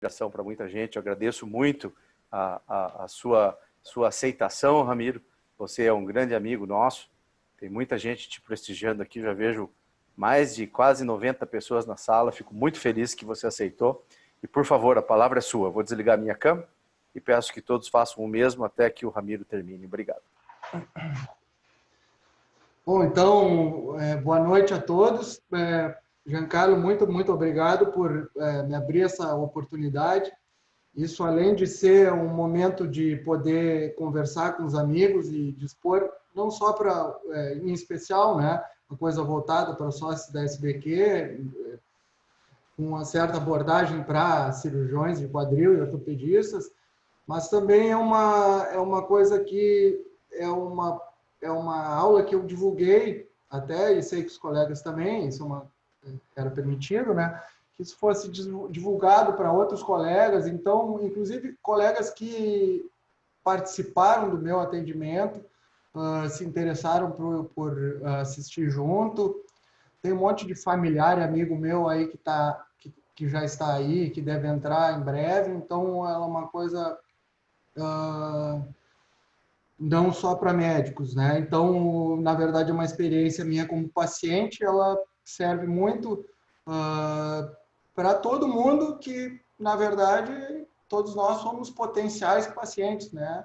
inspiração para muita gente. Eu agradeço muito a sua aceitação, Ramiro. Você é um grande amigo nosso. Tem muita gente te prestigiando aqui. Já vejo mais de quase 90 pessoas na sala. Fico muito feliz que você aceitou. E, por favor, a palavra é sua. Vou desligar minha câmera e peço que todos façam o mesmo até que o Ramiro termine. Obrigado. Bom, então, boa noite a todos. Giancarlo, muito obrigado por me abrir essa oportunidade. Isso, além de ser um momento de poder conversar com os amigos e dispor, não só para, em especial, né, uma coisa voltada para os sócios da SBQ, com uma certa abordagem para cirurgiões de quadril e ortopedistas, mas também é uma coisa que é uma aula que eu divulguei até, e sei que os colegas também, era permitido, né? Que isso fosse divulgado para outros colegas, então, inclusive, colegas que participaram do meu atendimento, se interessaram por assistir junto. Tem um monte de familiar e amigo meu aí que já está aí, que deve entrar em breve, então ela é uma coisa não só para médicos, né? Então, na verdade, é uma experiência minha como paciente, ela serve muito para todo mundo que, na verdade, todos nós somos potenciais pacientes, né?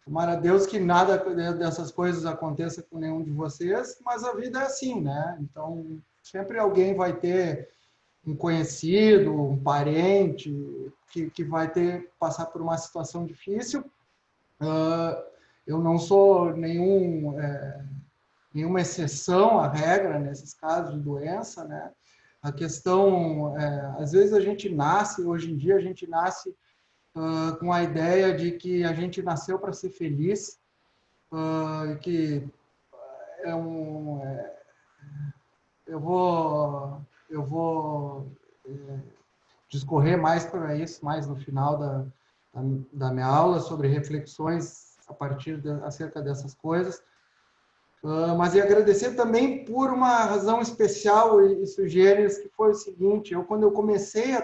Tomara a Deus que nada dessas coisas aconteça com nenhum de vocês, mas a vida é assim, né? Então, sempre alguém vai ter um conhecido, um parente, que vai passar por uma situação difícil. Eu não sou nenhuma exceção à regra nesses casos de doença, né? A questão, às vezes a gente nasce, hoje em dia a gente nasce com a ideia de que a gente nasceu para ser feliz, que eu vou discorrer mais para isso, mais no final da minha aula, sobre reflexões acerca dessas coisas. Mas ia agradecer também por uma razão especial e sugêrias, que foi o seguinte: quando eu comecei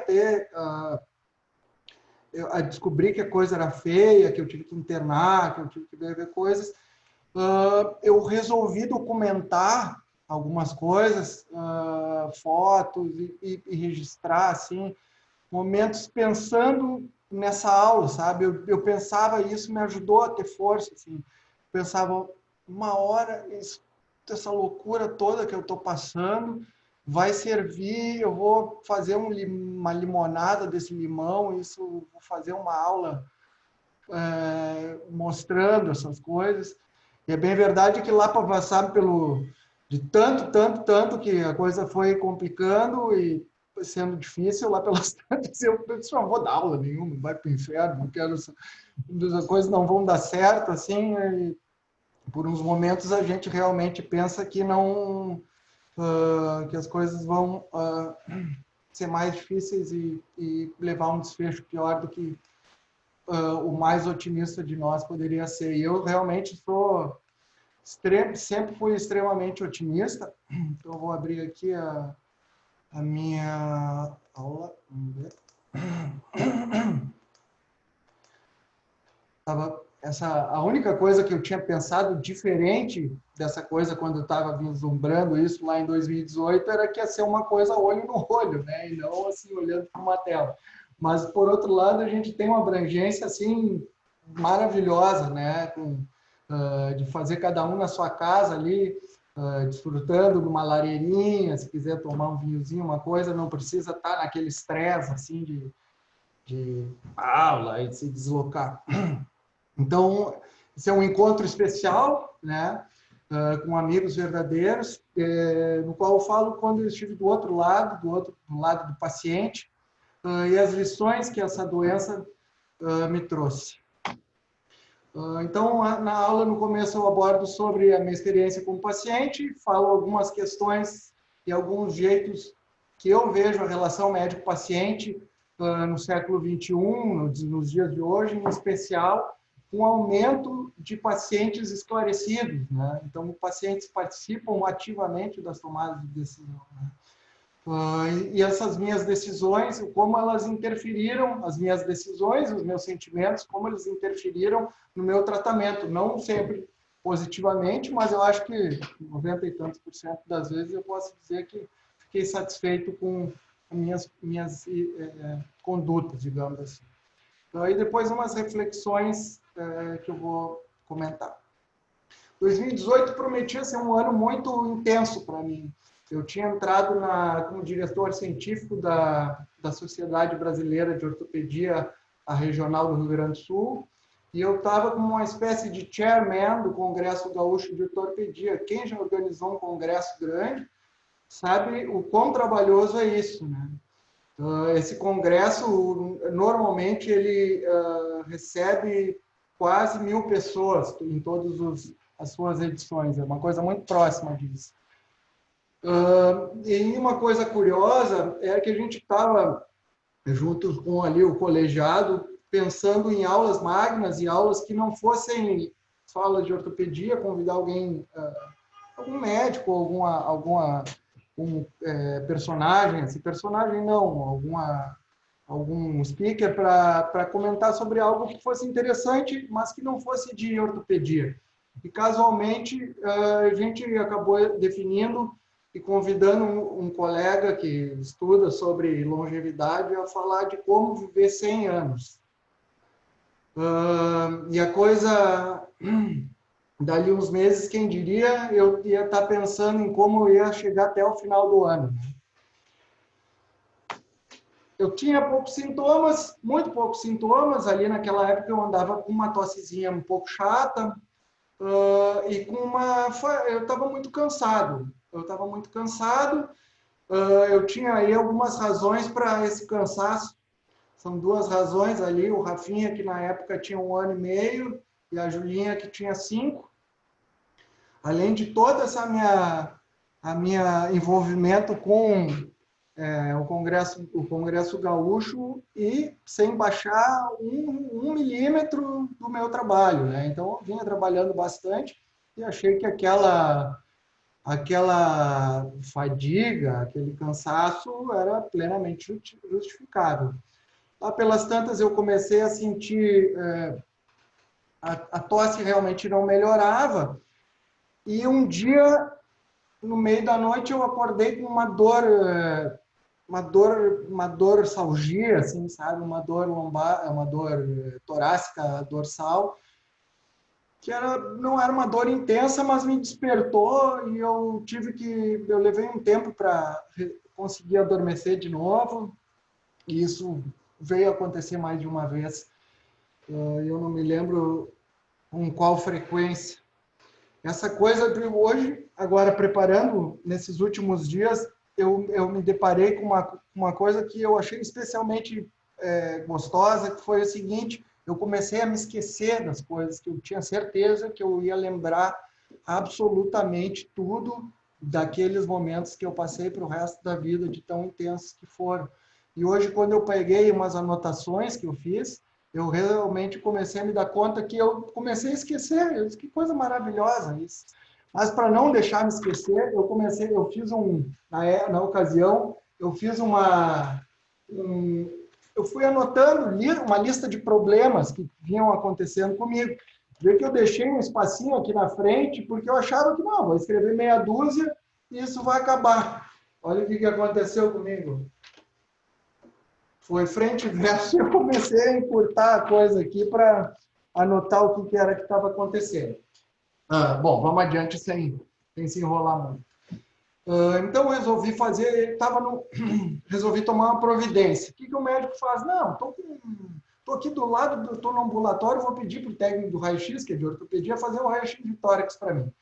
a descobrir que a coisa era feia, que eu tive que internar, que eu tive que ver coisas, eu resolvi documentar algumas coisas, fotos, e registrar, assim, momentos pensando nessa aula, sabe? Eu pensava, e isso me ajudou a ter força, assim. Pensava, uma hora, essa loucura toda que eu estou passando vai servir, eu vou fazer uma limonada desse limão, vou fazer uma aula mostrando essas coisas. E é bem verdade que lá para passar de tanto que a coisa foi complicando e sendo difícil, lá pelas tantas eu disse, não vou dar aula nenhuma, vai para o inferno, não quero, as coisas não vão dar certo, assim, e por uns momentos a gente realmente pensa que não, que as coisas vão ser mais difíceis e levar um desfecho pior do que o mais otimista de nós poderia ser. E eu realmente sempre fui extremamente otimista. Então, eu vou abrir aqui a minha aula. Vamos ver. A única coisa que eu tinha pensado diferente dessa coisa, quando eu estava vislumbrando isso lá em 2018, era que ia ser uma coisa olho no olho, né? E não assim, olhando para uma tela. Mas, por outro lado, a gente tem uma abrangência assim maravilhosa, né? De fazer cada um na sua casa ali, desfrutando de uma lareirinha, se quiser tomar um vinhozinho, uma coisa, não precisa estar naquele estresse assim de aula e de se deslocar. Então, esse é um encontro especial, né? Com amigos verdadeiros, no qual eu falo quando eu estive do outro lado, do lado do paciente, e as lições que essa doença me trouxe. Então, na aula, no começo, eu abordo sobre a minha experiência como paciente, falo algumas questões e alguns jeitos que eu vejo a relação médico-paciente no século XXI, nos dias de hoje, em especial, um aumento de pacientes esclarecidos, né? Então, pacientes participam ativamente das tomadas de decisão, né? E essas minhas decisões, como elas interferiram, as minhas decisões, os meus sentimentos, como eles interferiram no meu tratamento. Não sempre positivamente, mas eu acho que 90 e tantos por cento das vezes eu posso dizer que fiquei satisfeito com minhas condutas, digamos assim. Então, aí depois umas reflexões que eu vou comentar. 2018 prometia ser um ano muito intenso para mim. Eu tinha entrado como diretor científico da Sociedade Brasileira de Ortopedia, a regional do Rio Grande do Sul, e eu estava como uma espécie de chairman do Congresso Gaúcho de Ortopedia. Quem já organizou um congresso grande sabe o quão trabalhoso é isso, né? Esse congresso, normalmente, ele recebe quase 1.000 pessoas em todas as suas edições. É uma coisa muito próxima disso. E uma coisa curiosa é que a gente estava, junto com ali o colegiado, pensando em aulas magnas e aulas que não fossem só de ortopedia, convidar alguém, algum médico, alguma personagem, esse personagem não, algum speaker para comentar sobre algo que fosse interessante, mas que não fosse de ortopedia. E casualmente a gente acabou definindo e convidando um colega que estuda sobre longevidade a falar de como viver 100 anos. E a coisa, dali uns meses, quem diria, eu ia estar pensando em como eu ia chegar até o final do ano. Eu tinha poucos sintomas, muito poucos sintomas. Ali naquela época eu andava com uma tossezinha um pouco chata e eu estava muito cansado. Eu tinha aí algumas razões para esse cansaço. São duas razões ali. O Rafinha, que na época tinha 1 ano e meio, e a Julinha, que tinha 5. Além de toda essa minha envolvimento com o Congresso Gaúcho e sem baixar um milímetro do meu trabalho, né? Então, eu vinha trabalhando bastante e achei que aquela fadiga, aquele cansaço era plenamente justificável. Lá pelas tantas, eu comecei a sentir a tosse realmente não melhorava e um dia, no meio da noite, eu acordei com uma dorsalgia, assim, sabe? Uma dor lombar, uma dor torácica dorsal, que não era uma dor intensa, mas me despertou e eu levei um tempo para conseguir adormecer de novo, e isso veio acontecer mais de uma vez. Eu não me lembro com qual frequência. Essa coisa de hoje, agora preparando, nesses últimos dias, eu me deparei com uma coisa que eu achei especialmente gostosa, que foi o seguinte: eu comecei a me esquecer das coisas que eu tinha certeza que eu ia lembrar absolutamente tudo daqueles momentos que eu passei para o resto da vida, de tão intensos que foram. E hoje, quando eu peguei umas anotações que eu fiz, eu realmente comecei a me dar conta que eu comecei a esquecer. Eu disse, que coisa maravilhosa isso. Mas para não deixar me esquecer, eu fiz na ocasião, eu fiz eu fui anotando uma lista de problemas que vinham acontecendo comigo. Vê que eu deixei um espacinho aqui na frente, porque eu achava que não, vou escrever meia dúzia e isso vai acabar. Olha o que aconteceu comigo. Foi frente e verso, e eu comecei a encurtar a coisa aqui para anotar o que era que estava acontecendo. Bom, vamos adiante sem se enrolar muito. Então, eu resolvi resolvi tomar uma providência. O que o médico faz? Não, estou aqui do lado, estou no ambulatório, vou pedir para o técnico do raio-x, que é de ortopedia, fazer um raio-x de tórax para mim.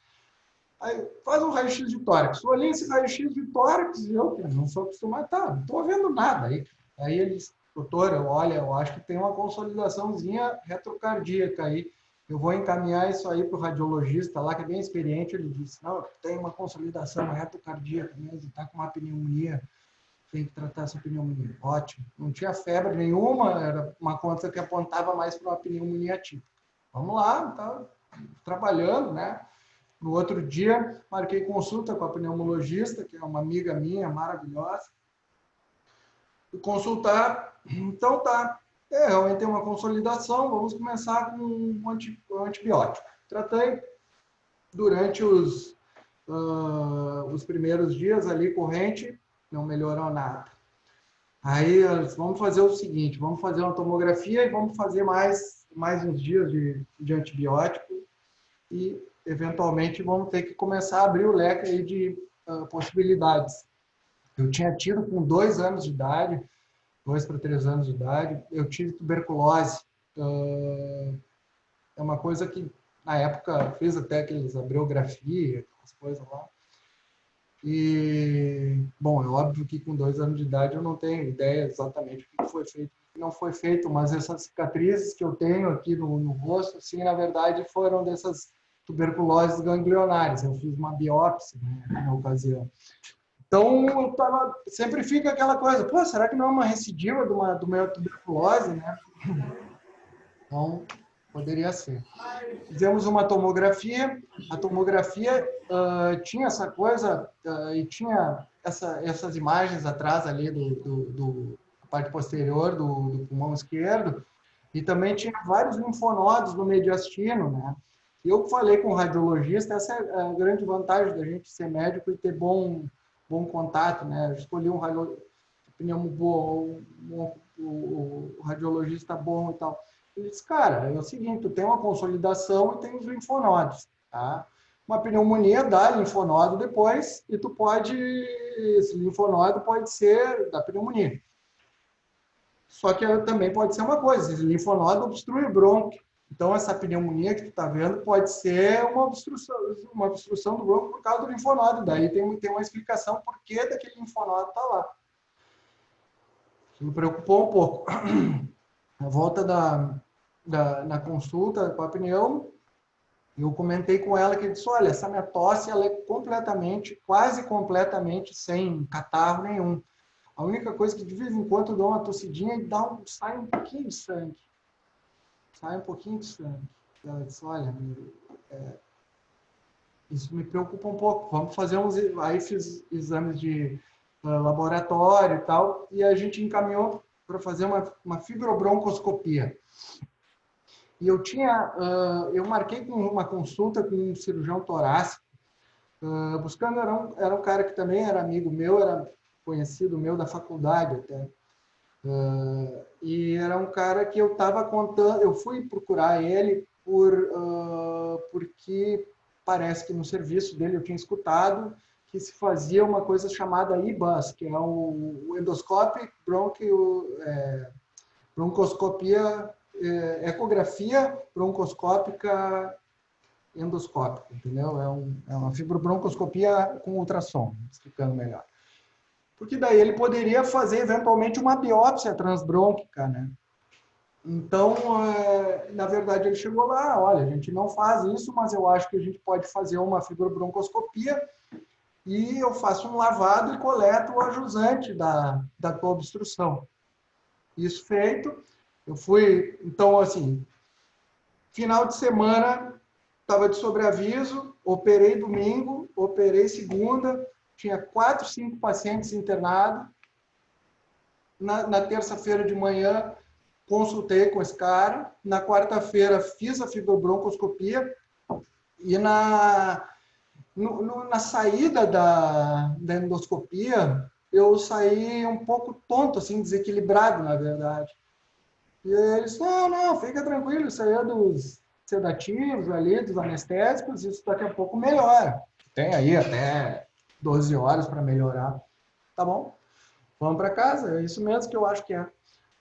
Aí, faz um raio-x de tórax. Eu olhei esse raio-x de tórax e eu não sou acostumado, não estou vendo nada. Aí ele disse, doutor, eu acho que tem uma consolidaçãozinha retrocardíaca aí. Eu vou encaminhar isso aí para o radiologista lá, que é bem experiente. Ele disse, não, tem uma consolidação retrocardíaca mesmo, está com uma pneumonia, tem que tratar essa pneumonia. Ótimo. Não tinha febre nenhuma, era uma conta que apontava mais para uma pneumonia típica. Vamos lá, tá trabalhando, né? No outro dia, marquei consulta com a pneumologista, que é uma amiga minha, maravilhosa. E consultar, então tá, realmente tem uma consolidação, vamos começar com um antibiótico. Tratei durante os primeiros dias ali, corrente, não melhorou nada. Aí, vamos fazer o seguinte, vamos fazer uma tomografia e vamos fazer mais uns dias de antibiótico e, eventualmente, vamos ter que começar a abrir o leque aí de possibilidades. Eu tinha tido com 2 anos de idade, 2 para 3 anos de idade, eu tive tuberculose. É uma coisa que, na época, fiz até aqueles abriografia, aquelas coisas lá. E, bom, é óbvio que com 2 anos de idade eu não tenho ideia exatamente o que foi feito, o que não foi feito, mas essas cicatrizes que eu tenho aqui no rosto, assim, na verdade, foram dessas tuberculoses ganglionares. Eu fiz uma biópsia, né, na ocasião. Então, sempre fica aquela coisa, pô, será que não é uma recidiva de uma tuberculose, né? Então, poderia ser. Fizemos uma tomografia, a tomografia tinha essa coisa, e tinha essas imagens atrás ali da parte posterior do pulmão esquerdo, e também tinha vários linfonodos no mediastino, né? Eu falei com o radiologista, essa é a grande vantagem da gente ser médico e ter bom contato, né? Eu escolhi um pneumo bom, o radiologista bom e tal. Ele disse, cara, é o seguinte, tu tem uma consolidação e tem os linfonodos, tá? Uma pneumonia dá linfonodo depois e tu pode, esse linfonodo pode ser da pneumonia. Só que também pode ser uma coisa, esse linfonodo obstrui o brônquio. Então, essa pneumonia que tu está vendo pode ser uma obstrução do brônquio por causa do linfonodo. Daí tem uma explicação por que daquele linfonodo está lá. Isso me preocupou um pouco. Na volta na consulta com a pneumo, eu comentei com ela que eu disse, olha, essa minha tosse ela é quase completamente sem catarro nenhum. A única coisa que de vez em quando eu dou uma tossidinha e sai um pouquinho de sangue. Sai um pouquinho de sangue. Ela disse, olha, isso me preocupa um pouco. Vamos fazer Aí fiz exames de laboratório e tal, e a gente encaminhou para fazer uma fibrobroncoscopia. E eu marquei com uma consulta com um cirurgião torácico, buscando, era um cara que também era amigo meu, era conhecido meu da faculdade até. E era um cara que eu estava contando, eu fui procurar ele porque parece que no serviço dele eu tinha escutado que se fazia uma coisa chamada IBAS, que é o endoscópio broncoscopia, ecografia broncoscópica endoscópica, entendeu? É uma fibrobroncoscopia com ultrassom, explicando melhor. Porque daí ele poderia fazer, eventualmente, uma biópsia transbrônquica, né? Então, na verdade, ele chegou lá, olha, a gente não faz isso, mas eu acho que a gente pode fazer uma fibrobroncoscopia e eu faço um lavado e coleto o ajusante da tua obstrução. Isso feito, eu fui, então, assim, final de semana, estava de sobreaviso, operei domingo, operei segunda, tinha 4, 5 pacientes internados. Na terça-feira de manhã, consultei com esse cara. Na quarta-feira, fiz a fibrobroncoscopia. E na saída da endoscopia, eu saí um pouco tonto, assim, desequilibrado, na verdade. E eles, não, fica tranquilo, isso aí é dos sedativos ali, dos anestésicos, isso daqui a pouco melhora. Tem aí até 12 horas para melhorar. Tá bom? Vamos para casa, é isso mesmo que eu acho que é.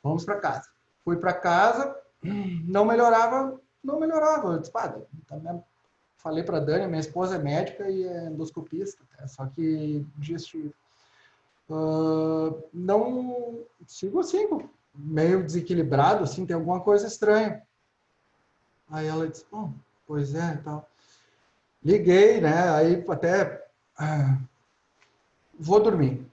Vamos para casa. Fui para casa, não melhorava. Eu disse, falei para a Dani, minha esposa é médica e é endoscopista, só que digestivo. Não, sigo assim, meio desequilibrado, assim, tem alguma coisa estranha. Aí ela disse, pois é, e tal. Liguei, né, aí até vou dormir.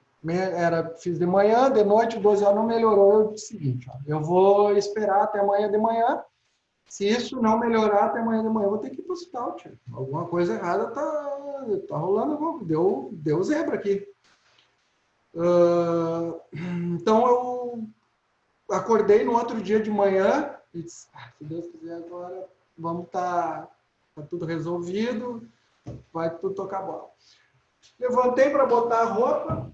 Fiz de manhã, de noite, 12 horas não melhorou. Eu disse o seguinte, eu vou esperar até amanhã de manhã se isso não melhorar até amanhã de manhã, eu vou ter que ir para o hospital, tio. Alguma coisa errada tá rolando, deu zebra aqui. Então eu acordei no outro dia de manhã e disse, se Deus quiser agora, vamos tá tudo resolvido, vai tudo tocar bola. Levantei para botar a roupa,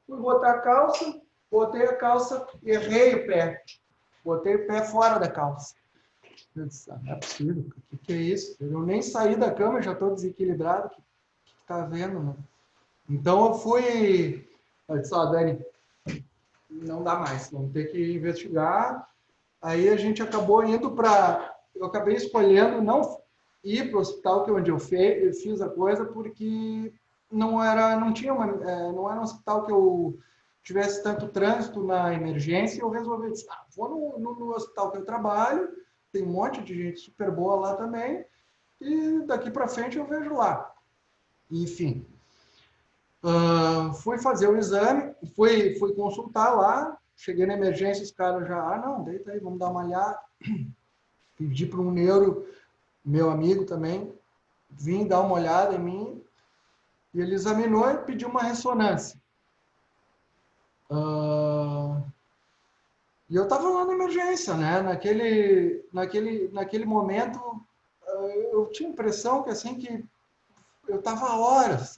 fui botar a calça, botei a calça, errei o pé. Botei o pé fora da calça. Eu disse, não é possível, o que é isso? Eu nem saí da cama, já estou desequilibrado, o que está vendo, né? Então eu disse, Dani, não dá mais, vamos ter que investigar. Aí a gente acabou indo eu acabei escolhendo não ir para o hospital que onde eu fiz a coisa, porque não era um hospital que eu tivesse tanto trânsito na emergência. Eu resolvi, vou no hospital que eu trabalho, tem um monte de gente super boa lá também, e daqui para frente eu vejo lá. Enfim, fui fazer o exame, fui consultar lá, cheguei na emergência, os caras já, não, deita aí, vamos dar uma olhada. Pedi para um neuro, meu amigo também, vir dar uma olhada em mim, e ele examinou e pediu uma ressonância. E eu estava lá na emergência, né? Naquele momento, eu tinha a impressão que assim que eu estava há horas,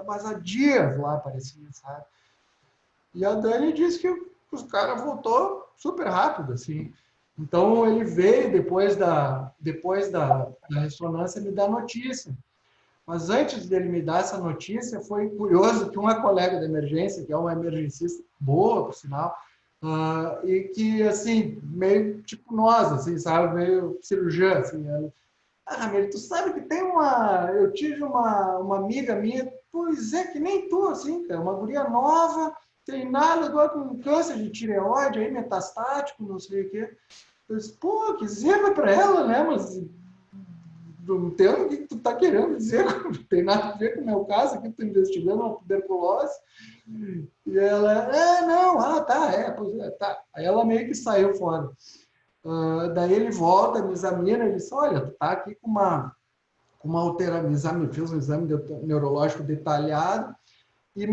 mas há dias lá, parecia, sabe? E a Dani disse que os caras voltou super rápido, assim. Então ele veio depois da ressonância me dar notícia. Mas antes dele me dar essa notícia, foi curioso que uma colega da emergência, que é uma emergencista boa, por sinal, e que, assim, meio tipo nós, assim, sabe? Meio cirurgiã, assim. Ela, Ramiro, tu sabe que eu tive uma amiga minha, pois é, que nem tu, assim, cara, uma guria nova, tem nada, agora com câncer de tireoide, aí metastático, não sei o quê. Eu disse, pô, que zebra para ela, né? Mas não entendo o que tu tá querendo dizer, não tem nada a ver com o meu caso, aqui tu investigando uma tuberculose. E ela, não, tá, pois é, tá. Aí ela meio que saiu fora. Daí ele volta, me examina, ele diz, olha, tu tá aqui com uma alteração, fez um exame neurológico detalhado e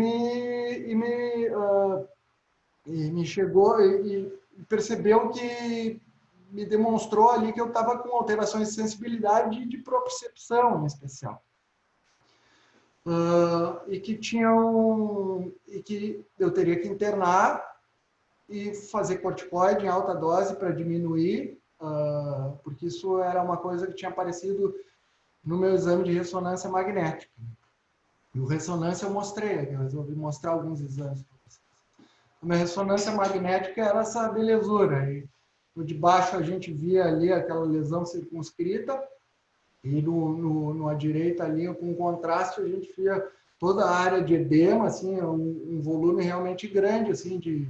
me chegou e percebeu que me demonstrou ali que eu estava com alterações de sensibilidade e de propriocepção, em especial. E que eu teria que internar e fazer corticoide em alta dose para diminuir, porque isso era uma coisa que tinha aparecido no meu exame de ressonância magnética. E o ressonância eu mostrei, eu resolvi mostrar alguns exames para vocês. A minha ressonância magnética era essa belezura. E de baixo a gente via ali aquela lesão circunscrita, e à direita ali, com contraste, a gente via toda a área de edema, assim, um volume realmente grande, assim, de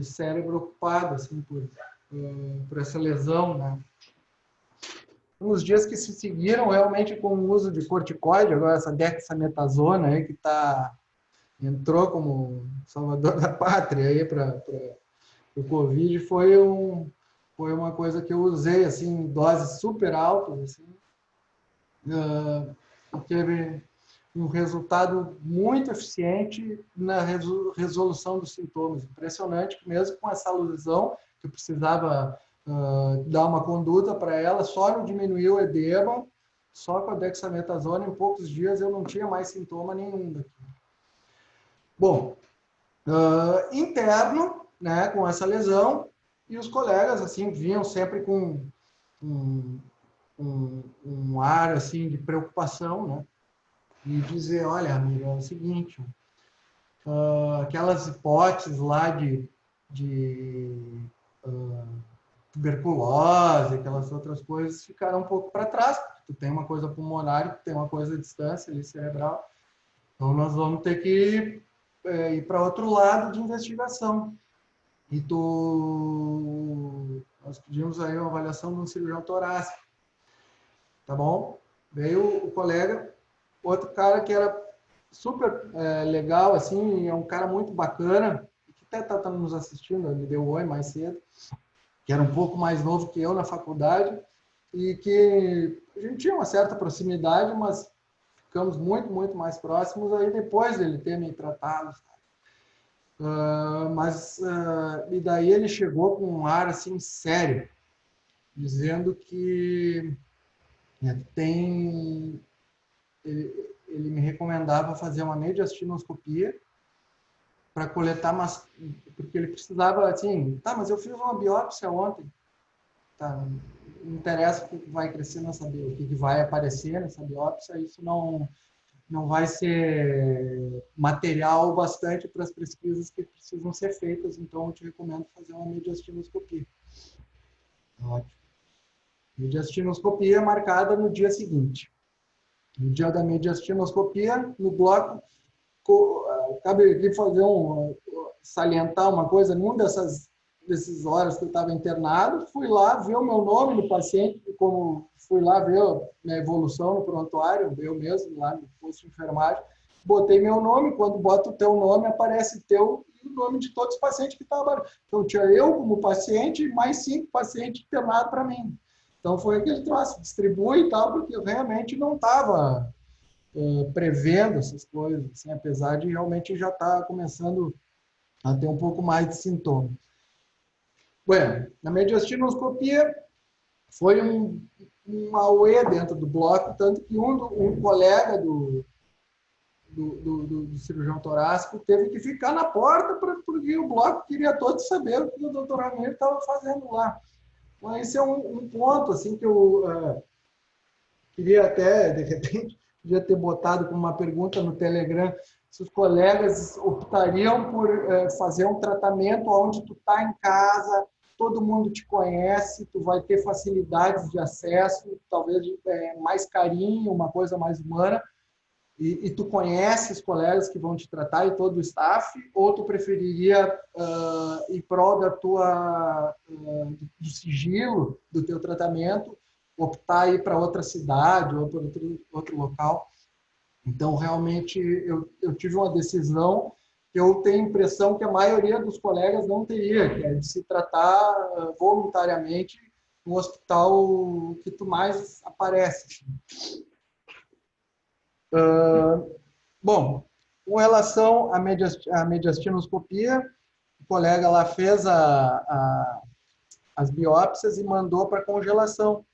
cérebro ocupado, assim, por essa lesão, né? Nos dias que se seguiram, realmente com o uso de corticoide, agora essa dexametasona aí, que entrou como salvador da pátria aí para o Covid, foi uma coisa que eu usei, assim, em doses super altas, assim, teve um resultado muito eficiente na resolução dos sintomas. Impressionante que mesmo com essa lesão, que eu precisava dar uma conduta para ela, só não diminuiu o edema, só com a dexametasona, em poucos dias eu não tinha mais sintoma nenhum daqui. Bom, interno, né, com essa lesão, e os colegas, assim, vinham sempre com um ar, assim, de preocupação, né, e dizer, olha, amigo, é o seguinte, aquelas hipóteses lá de tuberculose, aquelas outras coisas ficaram um pouco para trás, porque tu tem uma coisa pulmonar, tu tem uma coisa à distância ali cerebral, então nós vamos ter que ir para outro lado de investigação. E nós pedimos aí uma avaliação de um cirurgião torácico, tá bom? Veio o colega, outro cara que era super legal, assim, é um cara muito bacana, que até está nos assistindo, ele deu oi mais cedo. que era um pouco mais novo que eu na faculdade, e que a gente tinha uma certa proximidade, mas ficamos muito, muito mais próximos aí depois dele ter me tratado. E daí ele chegou com um ar assim sério, dizendo que ele me recomendava fazer uma mediastinoscopia para coletar, porque ele precisava, assim, tá, mas eu fiz uma biópsia ontem, tá, não interessa o que vai crescer nessa biópsia, o que vai aparecer nessa biópsia, isso não vai ser material bastante para as pesquisas que precisam ser feitas, então eu te recomendo fazer uma mediastinoscopia. Ótimo. Mediastinoscopia marcada no dia seguinte. No dia da mediastinoscopia, no bloco, cabe aqui salientar uma coisa, num dessas horas que eu estava internado, fui lá ver o meu nome do paciente, como fui lá ver a minha evolução no prontuário, eu mesmo, lá no posto de enfermagem, botei meu nome, quando bota o teu nome, aparece teu e o nome de todos os pacientes que estavam. Então, tinha eu como paciente e mais 5 pacientes internados para mim. Então, foi aquele troço, distribui e tal, porque eu realmente não estava prevendo essas coisas, assim, apesar de realmente já estar começando a ter um pouco mais de sintomas. Bueno, na mediastinoscopia foi um auê dentro do bloco, tanto que um colega do cirurgião torácico teve que ficar na porta porque o bloco queria todos saber o que o doutor Ramiro estava fazendo lá. Então, esse é um ponto assim, que eu queria até, de repente, podia ter botado como uma pergunta no Telegram, se os colegas optariam por fazer um tratamento onde tu está em casa, todo mundo te conhece, tu vai ter facilidades de acesso, talvez mais carinho, uma coisa mais humana, e tu conhece os colegas que vão te tratar e todo o staff, ou tu preferiria, em prol do sigilo do teu tratamento, optar ir para outra cidade ou para outro local? Então, realmente, eu tive uma decisão que eu tenho a impressão que a maioria dos colegas não teria, que é de se tratar voluntariamente no hospital que tu mais aparece. Bom, com relação à mediastinoscopia, o colega lá fez as biópsias e mandou para congelação.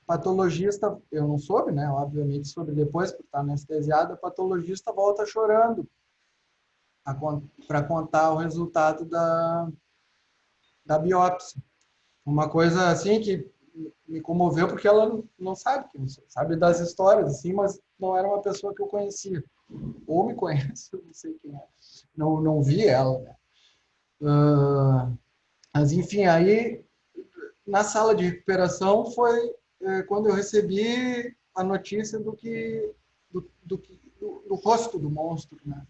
O patologista, eu não soube, né? Obviamente soube depois, porque está anestesiado, o patologista volta chorando para contar o resultado da biópsia. Uma coisa assim que me comoveu, porque ela não sabe, sabe das histórias, assim, mas não era uma pessoa que eu conhecia. Ou me conhece, eu não sei quem é. Não vi ela, né? Mas, enfim, aí, na sala de recuperação, foi quando eu recebi a notícia do rosto do monstro, né?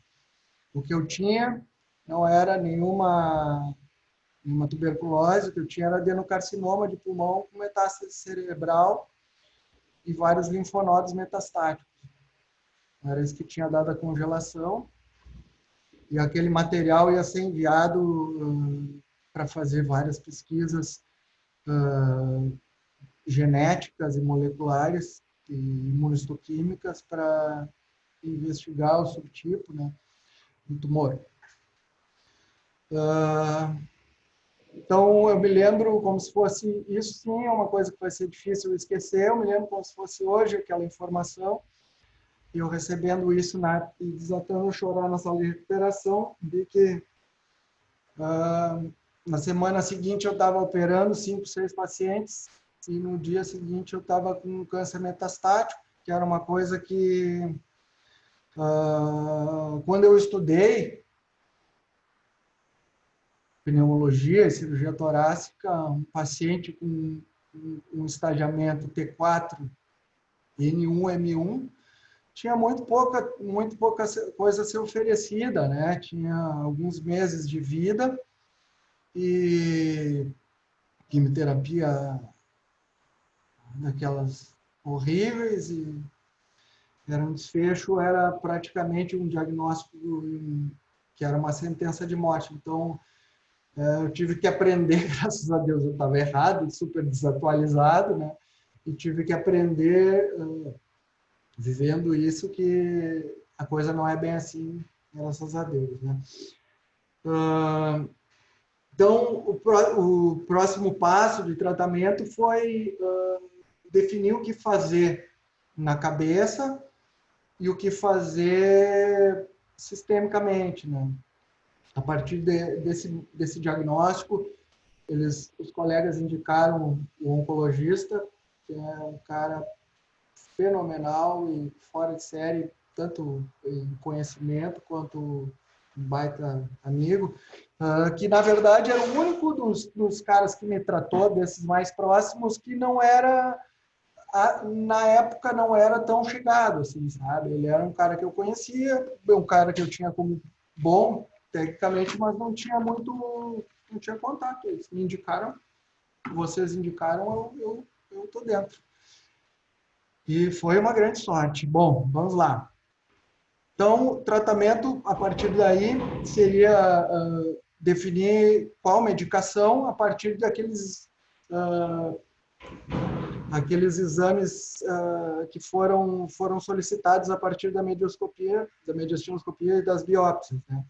O que eu tinha não era nenhuma tuberculose, o que eu tinha era adenocarcinoma de pulmão com metástase cerebral e vários linfonodos metastáticos. Era isso que tinha dado a congelação. E aquele material ia ser enviado para fazer várias pesquisas genéticas e moleculares e imunohistoquímicas para investigar o subtipo, né, do tumor. Então, eu me lembro como se fosse, isso sim é uma coisa que vai ser difícil esquecer, eu me lembro como se fosse hoje aquela informação, e eu recebendo isso e desatando a chorar na sala de recuperação, vi que na semana seguinte eu estava operando 5, 6 pacientes, e no dia seguinte eu estava com câncer metastático, que era uma coisa que, quando eu estudei pneumologia e cirurgia torácica, um paciente com um estadiamento T4, N1, M1, tinha muito pouca coisa a ser oferecida, né? Tinha alguns meses de vida e quimioterapia daquelas horríveis, e era um desfecho, era praticamente um diagnóstico que era uma sentença de morte. Então, Eu tive que aprender, graças a Deus eu estava errado, super desatualizado, né? E tive que aprender, vivendo isso, que a coisa não é bem assim, graças a Deus, né? Então, o próximo passo de tratamento foi definir o que fazer na cabeça e o que fazer sistemicamente, né? A partir desse diagnóstico, os colegas indicaram o oncologista, que é um cara fenomenal e fora de série, tanto em conhecimento quanto um baita amigo, que na verdade era o único dos caras que me tratou, desses mais próximos, que não era, na época, não era tão chegado, assim, sabe? Ele era um cara que eu conhecia, um cara que eu tinha como bom, tecnicamente, mas não tinha muito, não tinha contato. Eles me indicaram, vocês indicaram, eu tô dentro. E foi uma grande sorte. Bom, vamos lá. Então, o tratamento, a partir daí, seria definir qual medicação a partir daqueles aqueles exames que foram solicitados a partir da mediastinoscopia e das biópsias, né?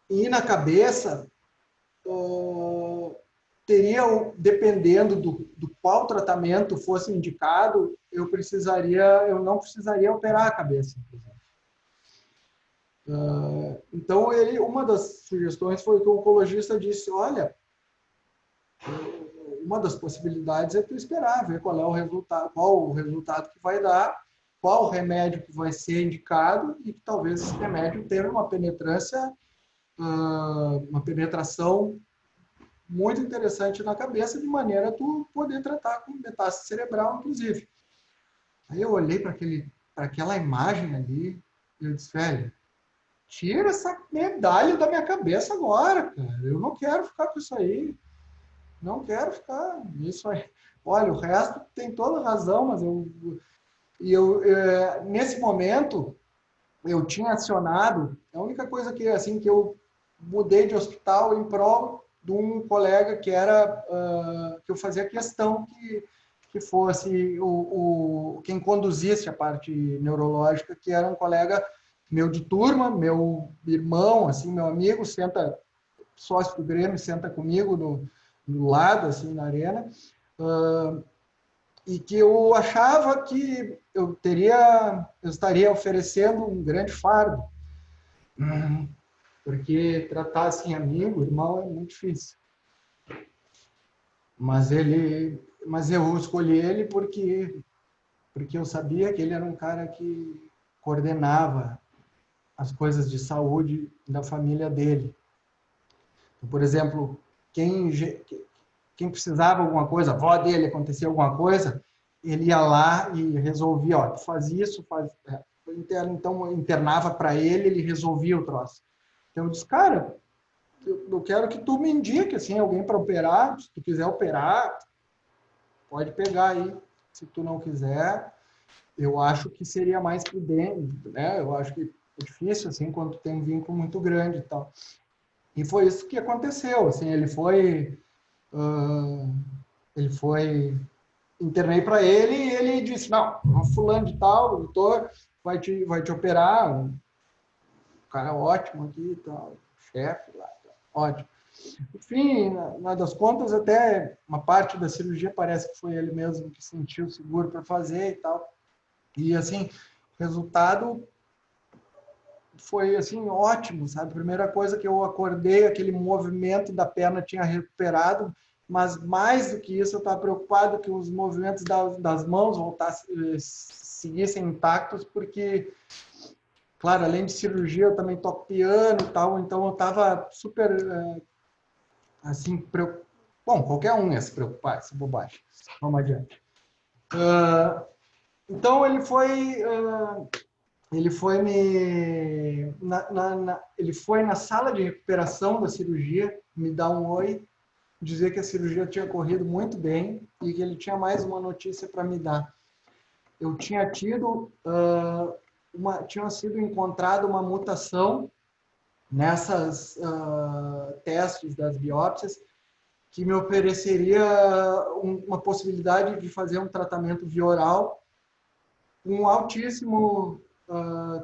E na cabeça, teria, dependendo do qual tratamento fosse indicado, eu não precisaria operar a cabeça, por exemplo. Então, uma das sugestões foi que o oncologista disse, olha, uma das possibilidades é tu esperar, ver qual o resultado que vai dar, qual o remédio que vai ser indicado e que talvez esse remédio tenha uma penetração muito interessante na cabeça, de maneira a tu poder tratar com metástase cerebral, inclusive. Aí eu olhei para aquela imagem ali e eu disse, velho, tira essa medalha da minha cabeça agora, cara. Eu não quero ficar com isso aí. Não quero ficar nisso aí. Olha, o resto tem toda razão, mas nesse momento, eu tinha acionado, a única coisa que, assim, que eu mudei de hospital em prol de um colega que era, que eu fazia questão que fosse quem conduzisse a parte neurológica, que era um colega meu de turma, meu irmão, assim, meu amigo, sócio do Grêmio, senta comigo do lado, assim, na arena, e que eu achava que eu estaria oferecendo um grande fardo, porque tratar assim amigo, irmão, é muito difícil. Mas eu escolhi ele porque eu sabia que ele era um cara que coordenava as coisas de saúde da família dele. Então, por exemplo, quem precisava alguma coisa, a avó dele acontecia alguma coisa, ele ia lá e resolvia, ó, faz isso, então internava para ele resolvia o troço. Então eu disse, cara, eu quero que tu me indique assim, alguém para operar, se tu quiser operar, pode pegar aí. Se tu não quiser, eu acho que seria mais prudente, né? Eu acho que é difícil assim quando tem um vínculo muito grande e tal. E foi isso que aconteceu, assim, ele foi internei para ele e ele disse, não, um fulano de tal, o doutor vai te operar, um cara ótimo aqui e tal, chefe lá, ótimo. Enfim, das contas, até uma parte da cirurgia parece que foi ele mesmo que sentiu seguro para fazer e tal. E, assim, o resultado foi, assim, ótimo, sabe? Primeira coisa que eu acordei, aquele movimento da perna tinha recuperado, mas mais do que isso, eu estava preocupado que os movimentos das mãos seguissem intactos, porque, claro, além de cirurgia, eu também toco piano e tal, então eu estava super, assim, preocupado. Bom, qualquer um ia se preocupar, essa bobagem. Vamos adiante. Então, ele foi na sala de recuperação da cirurgia me dar um oi, dizer que a cirurgia tinha corrido muito bem e que ele tinha mais uma notícia para me dar. Eu tinha sido encontrada uma mutação nessas testes das biópsias que me ofereceria uma possibilidade de fazer um tratamento via oral com altíssimo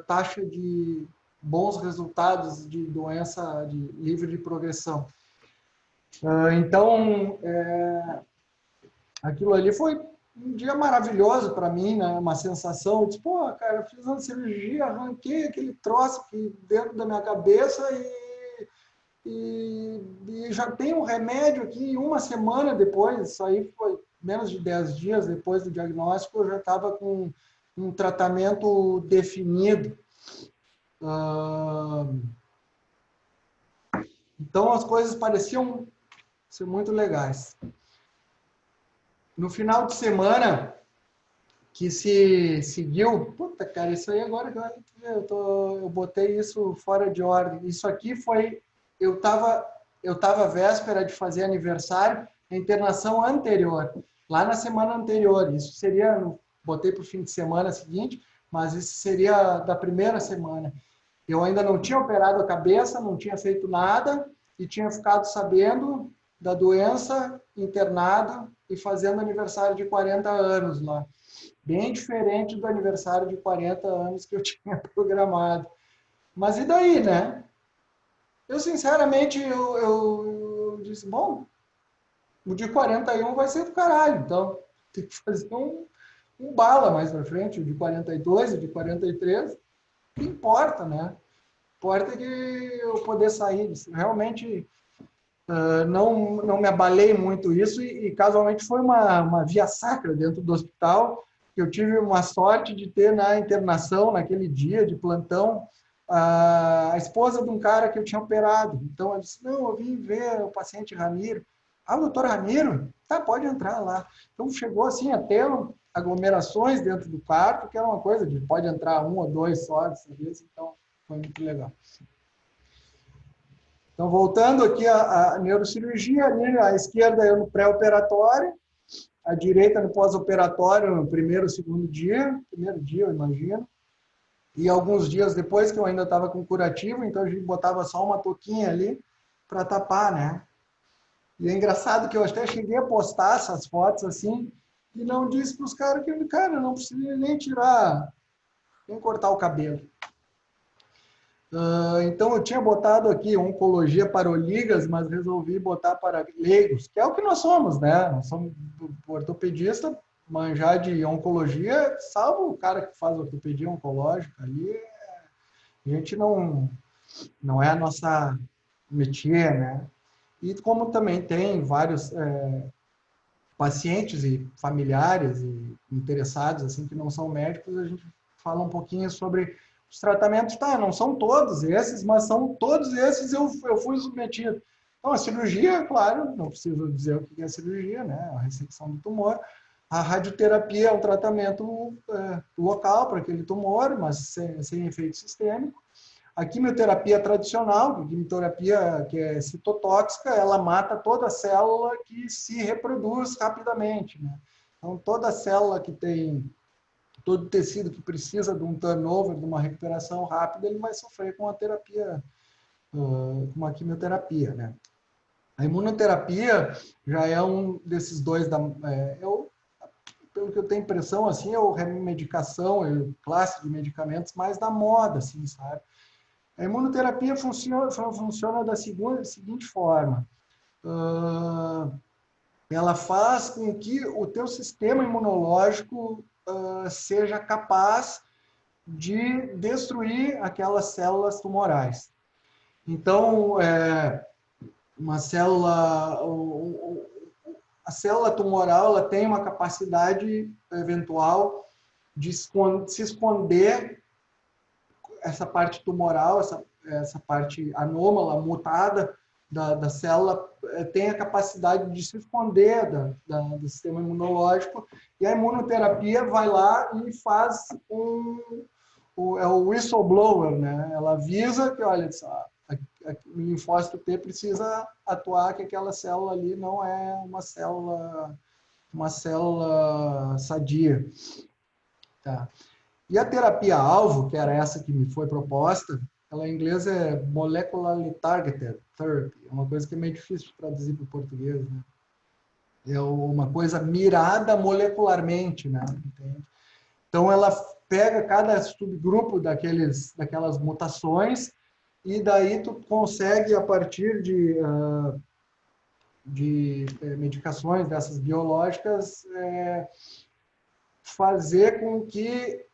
taxa de bons resultados de doença livre de progressão. Então, aquilo ali foi um dia maravilhoso para mim, né? Uma sensação, eu disse, pô, cara, eu fiz uma cirurgia, arranquei aquele troço aqui dentro da minha cabeça e já tem um remédio aqui, uma semana depois, isso aí foi menos de 10 dias depois do diagnóstico, eu já estava com um tratamento definido. Então, as coisas pareciam ser muito legais. No final de semana que se seguiu, puta, cara, isso aí agora eu botei isso fora de ordem. Isso aqui foi, eu tava véspera de fazer aniversário, a internação anterior, lá na semana anterior. Isso seria, botei para o fim de semana seguinte, mas isso seria da primeira semana. Eu ainda não tinha operado a cabeça, não tinha feito nada e tinha ficado sabendo da doença, internado e fazendo aniversário de 40 anos lá. Bem diferente do aniversário de 40 anos que eu tinha programado. Mas e daí, né? Eu, sinceramente, eu disse, bom, o de 41 vai ser do caralho, então tem que fazer um bala mais pra frente, o de 42, o de 43, não importa, né? Importa que eu poder sair. Realmente não me abalei muito isso e casualmente foi uma via sacra dentro do hospital. Eu tive uma sorte de ter na internação, naquele dia de plantão, a esposa de um cara que eu tinha operado. Então, eu disse, não, eu vim ver o paciente Ramiro. Ah, o doutor Ramiro? Tá, pode entrar lá. Então, chegou assim a ter aglomerações dentro do quarto, que era uma coisa de pode entrar um ou dois só dessa vez. Então, foi muito legal. Então, voltando aqui à neurocirurgia, ali à esquerda eu no pré-operatório, à direita no pós-operatório, no primeiro dia, eu imagino, e alguns dias depois, que eu ainda estava com curativo, então a gente botava só uma touquinha ali para tapar, né? E é engraçado que eu até cheguei a postar essas fotos assim, e não disse para os caras que, cara, não precisa nem tirar, nem cortar o cabelo. Então, eu tinha botado aqui oncologia para oligas, mas resolvi botar para leigos, que é o que nós somos, né? Nós somos ortopedista, manjar de oncologia, salvo o cara que faz ortopedia oncológica ali, a gente não é a nossa métier, né? E como também tem vários pacientes e familiares e interessados, assim, que não são médicos, a gente fala um pouquinho sobre os tratamentos. Tá, não são todos esses, mas são todos esses eu fui submetido. Então, a cirurgia, claro, não preciso dizer o que é cirurgia, né? A ressecção do tumor. A radioterapia é um tratamento local para aquele tumor, mas sem efeito sistêmico. A quimioterapia tradicional, a quimioterapia que é citotóxica, ela mata toda célula que se reproduz rapidamente, né? Então, toda célula que tem, todo tecido que precisa de um turnover, de uma recuperação rápida, ele vai sofrer com a terapia, com uma quimioterapia, né? A imunoterapia já é um desses dois, pelo que eu tenho impressão, assim, é a remedicação, é a classe de medicamentos mais da moda, assim, sabe? A imunoterapia funciona da seguinte forma. Ela faz com que o teu sistema imunológico seja capaz de destruir aquelas células tumorais. Então, a célula tumoral ela tem uma capacidade eventual de se esconder essa parte tumoral, essa parte anômala, mutada da célula, tem a capacidade de se esconder do sistema imunológico, e a imunoterapia vai lá e faz o whistleblower, né? Ela avisa que, olha, o linfócito T precisa atuar, que aquela célula ali não é uma célula sadia. Tá? E a terapia-alvo, que era essa que me foi proposta, ela em inglês é Molecularly Targeted Therapy, é uma coisa que é meio difícil de traduzir para o português, né? É uma coisa mirada molecularmente, né? Entende? Então, ela pega cada subgrupo daquelas mutações e daí tu consegue, a partir de medicações dessas biológicas, fazer com que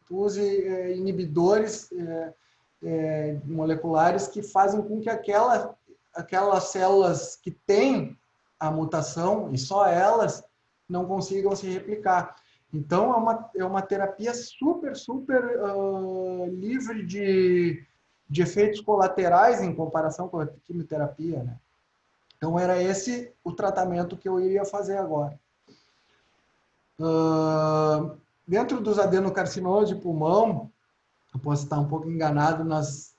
tu use inibidores moleculares que fazem com que aquelas células que têm a mutação, e só elas, não consigam se replicar. Então, é uma terapia super, super livre de efeitos colaterais em comparação com a quimioterapia, né? Então, era esse o tratamento que eu iria fazer agora. Dentro dos adenocarcinomas de pulmão, eu posso estar um pouco enganado nas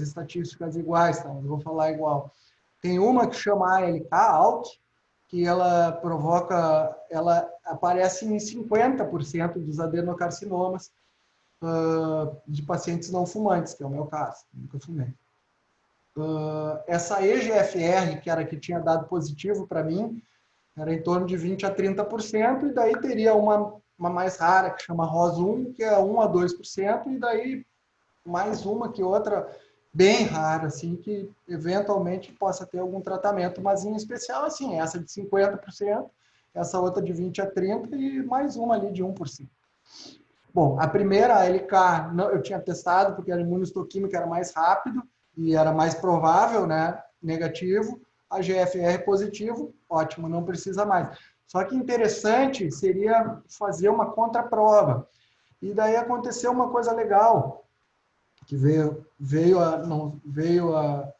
estatísticas iguais, tá? Mas eu vou falar igual. Tem uma que chama ALK, que ela aparece em 50% dos adenocarcinomas de pacientes não fumantes, que é o meu caso, nunca fumei. Essa EGFR, que era que tinha dado positivo para mim, era em torno de 20% a 30%, e daí teria uma mais rara, que chama ROS1, que é 1% a 2%, e daí mais uma que outra bem rara, assim, que eventualmente possa ter algum tratamento, mas em especial, assim, essa de 50%, essa outra de 20% a 30% e mais uma ali de 1%. Bom, a primeira, a LK, eu tinha testado, porque a imunistoquímica era mais rápido e era mais provável, né, negativo. A GFR positivo, ótimo, não precisa mais. Só que interessante seria fazer uma contraprova. E daí aconteceu uma coisa legal, que veio a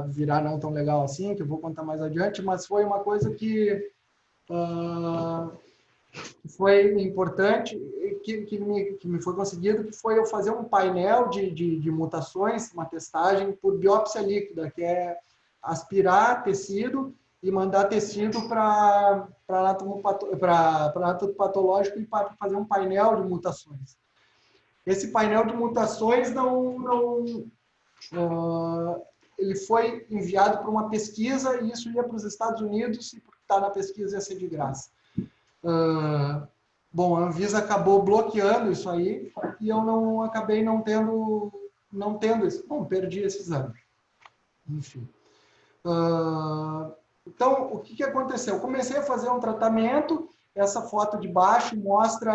virar não tão legal assim, que eu vou contar mais adiante, mas foi uma coisa que foi importante, que me foi conseguido, que foi eu fazer um painel de mutações, uma testagem por biópsia líquida, que é aspirar tecido e mandar tecido para anatopatológico e para fazer um painel de mutações. Esse painel de mutações ele foi enviado para uma pesquisa e isso ia para os Estados Unidos e por estar na pesquisa ia ser de graça. Bom, a Anvisa acabou bloqueando isso aí e eu acabei não tendo isso. Bom, perdi esses anos. Enfim. Então, o que aconteceu? Eu comecei a fazer um tratamento. Essa foto de baixo mostra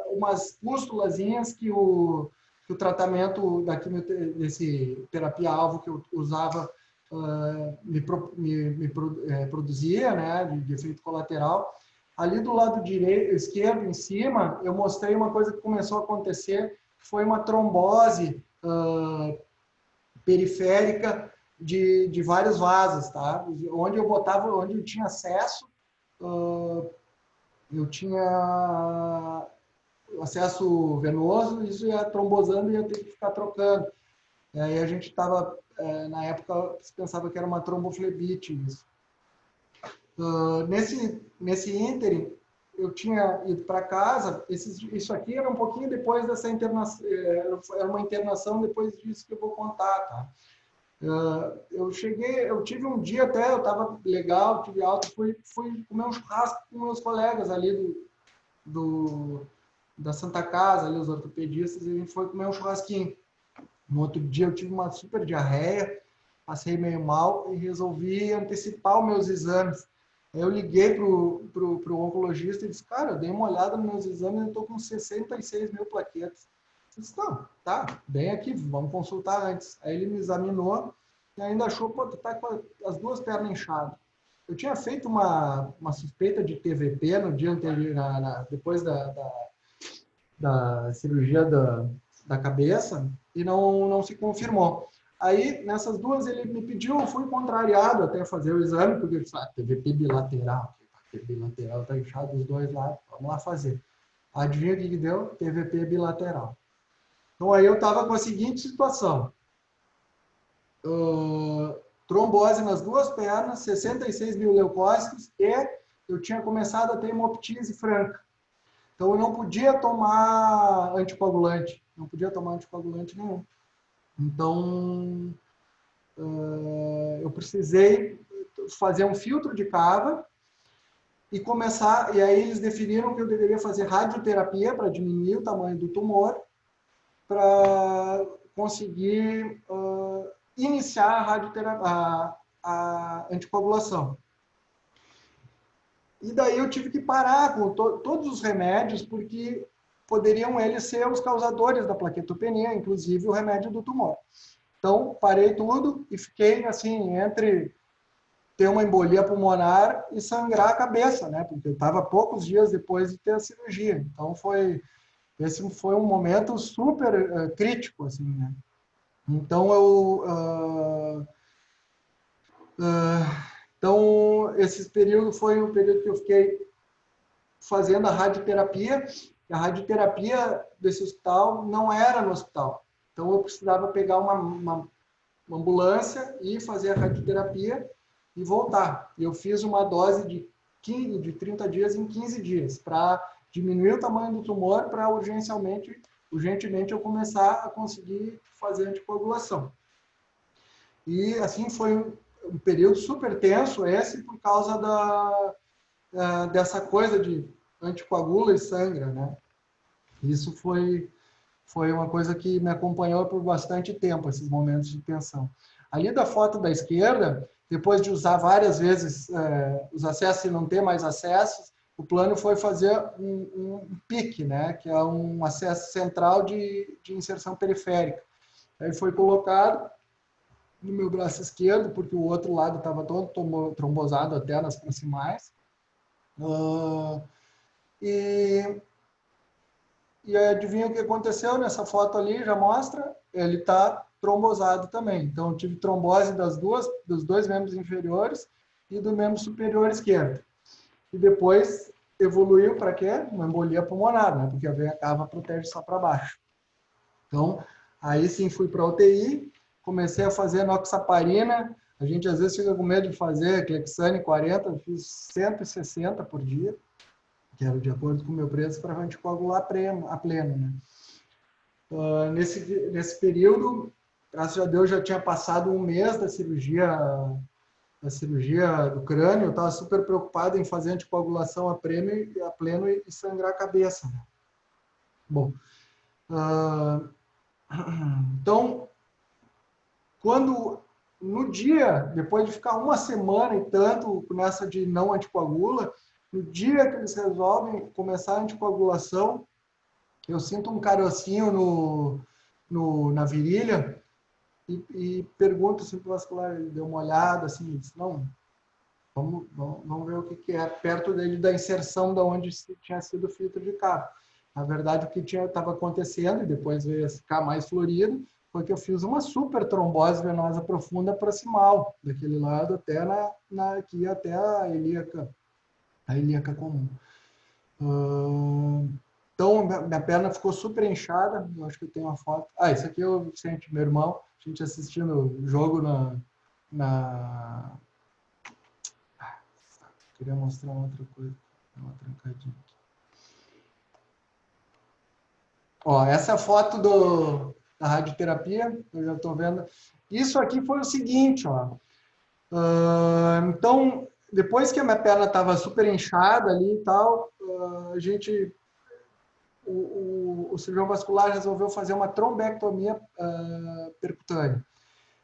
umas pústulazinhas que o tratamento desse terapia-alvo que eu usava produzia, né, de efeito colateral. Ali do lado esquerdo, em cima, eu mostrei uma coisa que começou a acontecer, que foi uma trombose periférica de vários vasos, tá? Onde eu tinha acesso, eu tinha acesso venoso, isso ia trombosando e ia ter que ficar trocando. E aí a gente estava, na época, pensava que era uma tromboflebite isso. Nesse ínterim, eu tinha ido para casa, isso aqui era um pouquinho depois dessa internação, era uma internação depois disso que eu vou contar, tá? Eu tive um dia até, eu estava legal, tive alta, fui comer um churrasco com meus colegas ali da Santa Casa, ali os ortopedistas, e a gente foi comer um churrasquinho. No outro dia eu tive uma super diarreia, passei meio mal e resolvi antecipar os meus exames. Eu liguei pro oncologista e disse, cara, eu dei uma olhada nos meus exames e eu estou com 66 mil plaquetas. Eu disse, não, tá, bem aqui, vamos consultar antes. Aí ele me examinou e ainda achou, pô, tu tá com as duas pernas inchadas. Eu tinha feito uma suspeita de TVP no dia anterior, depois da cirurgia da cabeça e não se confirmou. Aí, nessas duas, ele me pediu, eu fui contrariado até fazer o exame, porque ele disse, TVP bilateral, TVP bilateral está inchado dos dois lados, vamos lá fazer. Adivinha o que deu? TVP bilateral. Então, aí eu estava com a seguinte situação. Trombose nas duas pernas, 66 mil leucócitos e eu tinha começado a ter hemoptise franca. Então, eu não podia tomar anticoagulante. Não podia tomar anticoagulante nenhum. Então, eu precisei fazer um filtro de cava e começar. E aí eles definiram que eu deveria fazer radioterapia para diminuir o tamanho do tumor, para conseguir iniciar a radioterapia, a anticoagulação. E daí eu tive que parar com todos os remédios, porque poderiam eles ser os causadores da plaquetopenia, inclusive o remédio do tumor. Então, parei tudo e fiquei, assim, entre ter uma embolia pulmonar e sangrar a cabeça, né? Porque eu estava poucos dias depois de ter a cirurgia. Então, esse foi um momento super crítico, assim, né? Então, então, esse período foi um período que eu fiquei fazendo a radioterapia. E a radioterapia desse hospital não era no hospital. Então, eu precisava pegar uma ambulância e fazer a radioterapia e voltar. E eu fiz uma dose de 30 dias em 15 dias, para diminuir o tamanho do tumor, para urgentemente eu começar a conseguir fazer anticoagulação. E assim foi um período super tenso esse, por causa dessa coisa de anticoagula e sangra, né? Isso foi uma coisa que me acompanhou por bastante tempo, esses momentos de tensão. Ali da foto da esquerda, depois de usar várias vezes os acessos e não ter mais acessos, o plano foi fazer um PIC, né, que é um acesso central de inserção periférica. Aí foi colocado no meu braço esquerdo, porque o outro lado estava todo trombosado até nas proximais. E adivinha o que aconteceu nessa foto ali? Já mostra, ele está trombosado também. Então, eu tive trombose dos dois membros inferiores e do membro superior esquerdo. E depois evoluiu para quê? Uma embolia pulmonar, né? Porque a veia cava protege só para baixo. Então, aí sim fui para a UTI, comecei a fazer noxaparina. A gente às vezes fica com medo de fazer Clexane 40, eu fiz 160 por dia, que era de acordo com o meu preço, para anticoagular a pleno, né? Nesse período, graças a Deus, já tinha passado um mês da cirurgia do crânio. Eu estava super preocupado em fazer anticoagulação a pleno e sangrar a cabeça, né? Bom, então, no dia, depois de ficar uma semana e tanto nessa de não anticoagula, no dia que eles resolvem começar a anticoagulação, eu sinto um carocinho na virilha e pergunto se o vascular, ele deu uma olhada, assim, disse, não, vamos ver o que é, perto dele da inserção da onde tinha sido o filtro de cabo. Na verdade, o que estava acontecendo, e depois veio a ficar mais florido, foi que eu fiz uma super trombose venosa profunda proximal, daquele lado até aqui até a ilíaca comum. Então, minha perna ficou super inchada. Eu acho que eu tenho uma foto. Esse aqui é o Vicente, meu irmão. A gente assistindo o jogo Queria mostrar uma outra coisa. Uma trancadinha aqui. Essa é a foto da radioterapia. Eu já estou vendo. Isso aqui foi o seguinte, então, depois que a minha perna estava super inchada ali e tal, o cirurgião vascular resolveu fazer uma trombectomia percutânea.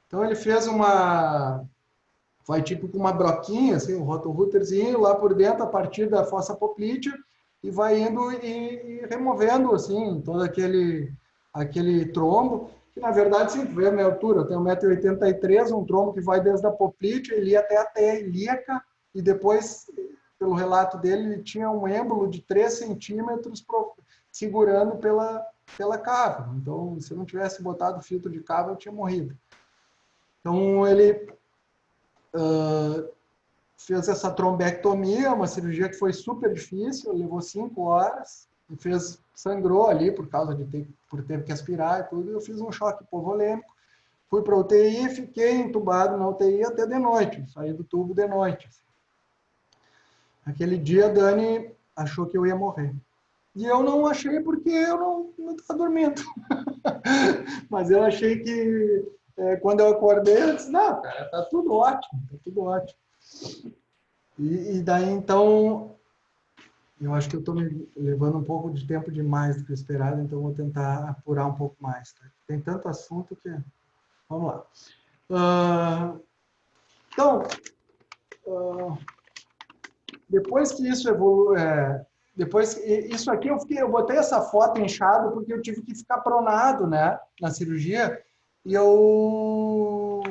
Então, ele fez vai tipo com uma broquinha, assim, um rotorruterzinho lá por dentro, a partir da fossa poplítea, e vai indo e removendo, assim, todo aquele trombo, que na verdade, sim, vê a minha altura, eu tenho 1,83 m, um trombo que vai desde a poplítea, ele ia até a ilíaca, e depois, pelo relato dele, ele tinha um êmbolo de 3 centímetros segurando pela cava. Então, se eu não tivesse botado filtro de cava, eu tinha morrido. Então, ele fez essa trombectomia, uma cirurgia que foi super difícil, levou 5 horas, sangrou ali por ter que aspirar e tudo. Eu fiz um choque hipovolêmico, fui para a UTI, fiquei entubado na UTI até de noite, saí do tubo de noite. Aquele dia, a Dani achou que eu ia morrer. E eu não achei porque eu não estava dormindo. Mas eu achei que quando eu acordei, eu disse, não, cara, tá tudo ótimo, tá tudo ótimo. E daí, então, eu acho que eu estou me levando um pouco de tempo demais do que eu esperado, então eu vou tentar apurar um pouco mais. Tá? Tem tanto assunto que... Vamos lá. Então, depois que isso evolui... depois, isso aqui eu botei essa foto inchada porque eu tive que ficar pronado, né, na cirurgia, e o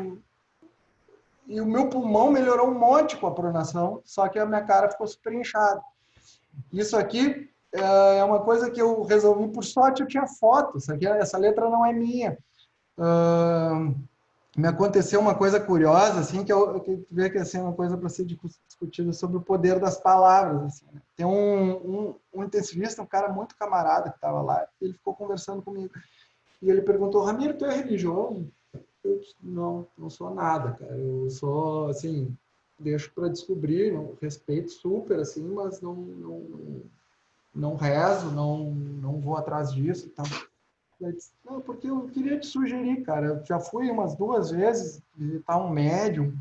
meu pulmão melhorou um monte com a pronação, só que a minha cara ficou super inchada. Isso aqui é uma coisa que eu resolvi, por sorte eu tinha foto, essa letra não é minha. Me aconteceu uma coisa curiosa, assim, que vê que assim, é uma coisa para ser discutida sobre o poder das palavras. Assim, né? Tem um intensivista, um cara muito camarada que estava lá, ele ficou conversando comigo. E ele perguntou, Ramiro, tu é religioso? Eu disse, não sou nada, cara. Eu sou, assim, deixo para descobrir, respeito super, assim, mas não rezo, não vou atrás disso. Então, eu disse, não, porque eu queria te sugerir, cara. Eu já fui umas 2 vezes visitar um médium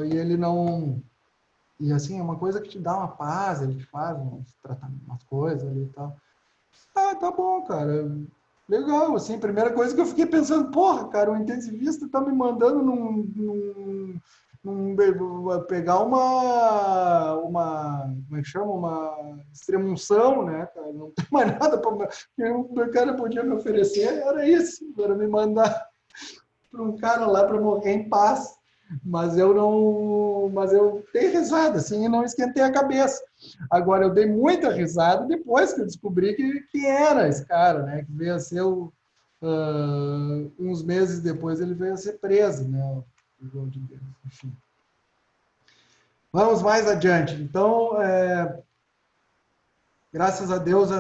e ele não... E, assim, é uma coisa que te dá uma paz, ele te faz umas coisas ali e tal. Ah, tá bom, cara. Legal, assim, a primeira coisa que eu fiquei pensando, porra, cara, o intensivista tá me mandando pegar como é que chama? Uma extremunção, né, cara? Não tem mais nada para o cara podia me oferecer, era isso, era me mandar para um cara lá para morrer em paz. Mas eu dei risada, assim, e não esquentei a cabeça. Agora, eu dei muita risada depois que eu descobri que era esse cara, né? Que veio a ser uns meses depois ele veio a ser preso, né? O João de Deus, enfim. Vamos mais adiante. Então, graças a Deus,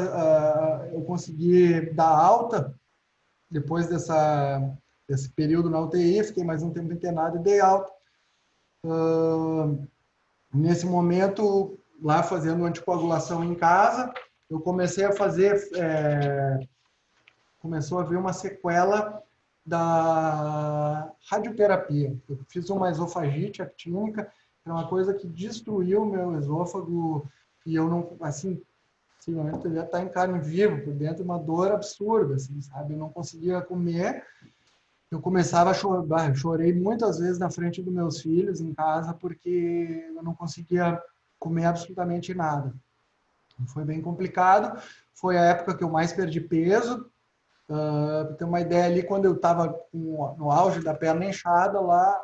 eu consegui dar alta depois desse período na UTI, fiquei mais um tempo internado e dei alta. Nesse momento, lá fazendo anticoagulação em casa, eu comecei a fazer, começou a haver uma sequela da radioterapia. Eu fiz uma esofagite actínica, que é uma coisa que destruiu o meu esôfago, e eu não, assim, possivelmente eu ia estar em carne viva, por dentro, uma dor absurda, assim, sabe? Eu não conseguia comer, eu começava a chorar, eu chorei muitas vezes na frente dos meus filhos em casa, porque eu não conseguia comer absolutamente nada. Foi bem complicado, foi a época que eu mais perdi peso. Para ter uma ideia, ali quando eu estava no auge da perna inchada, lá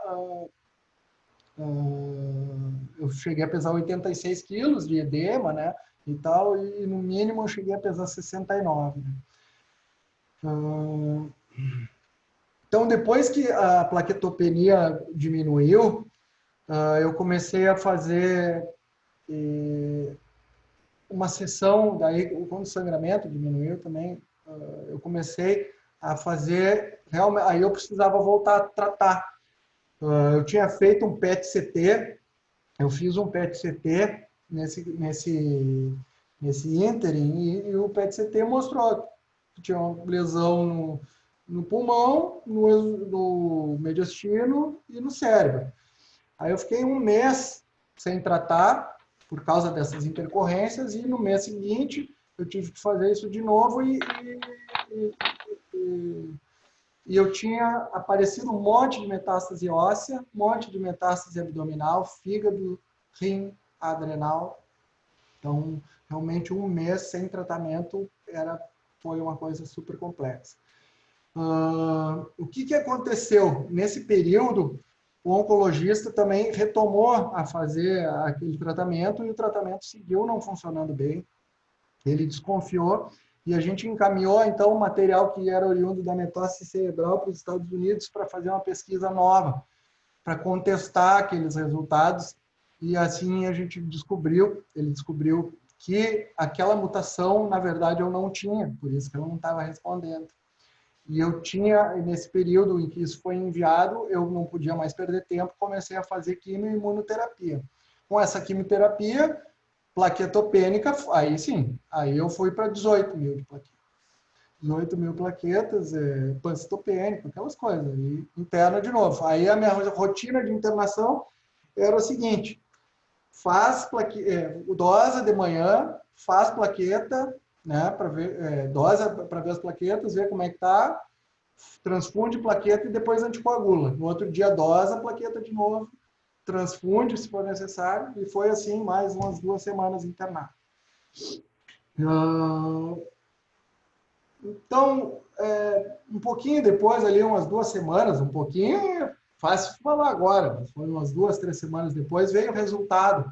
eu cheguei a pesar 86 quilos de edema, né? E tal, e no mínimo eu cheguei a pesar 69. Né? Então, depois que a plaquetopenia diminuiu, eu comecei a fazer uma sessão, daí quando o sangramento diminuiu também, eu comecei a fazer, realmente, aí eu precisava voltar a tratar. Eu tinha feito um PET-CT, eu fiz um PET-CT nesse ínterim, e o PET-CT mostrou que tinha uma lesão no pulmão, no mediastino e no cérebro. Aí eu fiquei um mês sem tratar, por causa dessas intercorrências, e no mês seguinte eu tive que fazer isso de novo e eu tinha aparecido um monte de metástase óssea, um monte de metástase abdominal, fígado, rim, adrenal. Então, realmente, um mês sem tratamento foi uma coisa super complexa. O que aconteceu? Nesse período, o oncologista também retomou a fazer aquele tratamento e o tratamento seguiu não funcionando bem. Ele desconfiou e a gente encaminhou, então, o material que era oriundo da metástase cerebral para os Estados Unidos para fazer uma pesquisa nova, para contestar aqueles resultados. E assim ele descobriu que aquela mutação, na verdade, eu não tinha, por isso que eu não estava respondendo. E eu tinha, nesse período em que isso foi enviado, eu não podia mais perder tempo, comecei a fazer quimio e imunoterapia. Com essa quimioterapia, plaqueta opênica, aí sim, aí eu fui para 18 mil de plaqueta. 18 mil plaquetas, pancitopênico, aquelas coisas, e interna de novo. Aí a minha rotina de internação era o seguinte, dosa de manhã, faz plaqueta, né, para ver, dosa para ver as plaquetas, ver como é que tá, transfunde plaqueta e depois anticoagula. No outro dia, dosa a plaqueta de novo, transfunde se for necessário, e foi assim mais umas 2 semanas internado. Então, um pouquinho depois, ali umas 2 semanas, um pouquinho, é fácil falar agora, mas foi umas 2, 3 semanas depois, veio o resultado.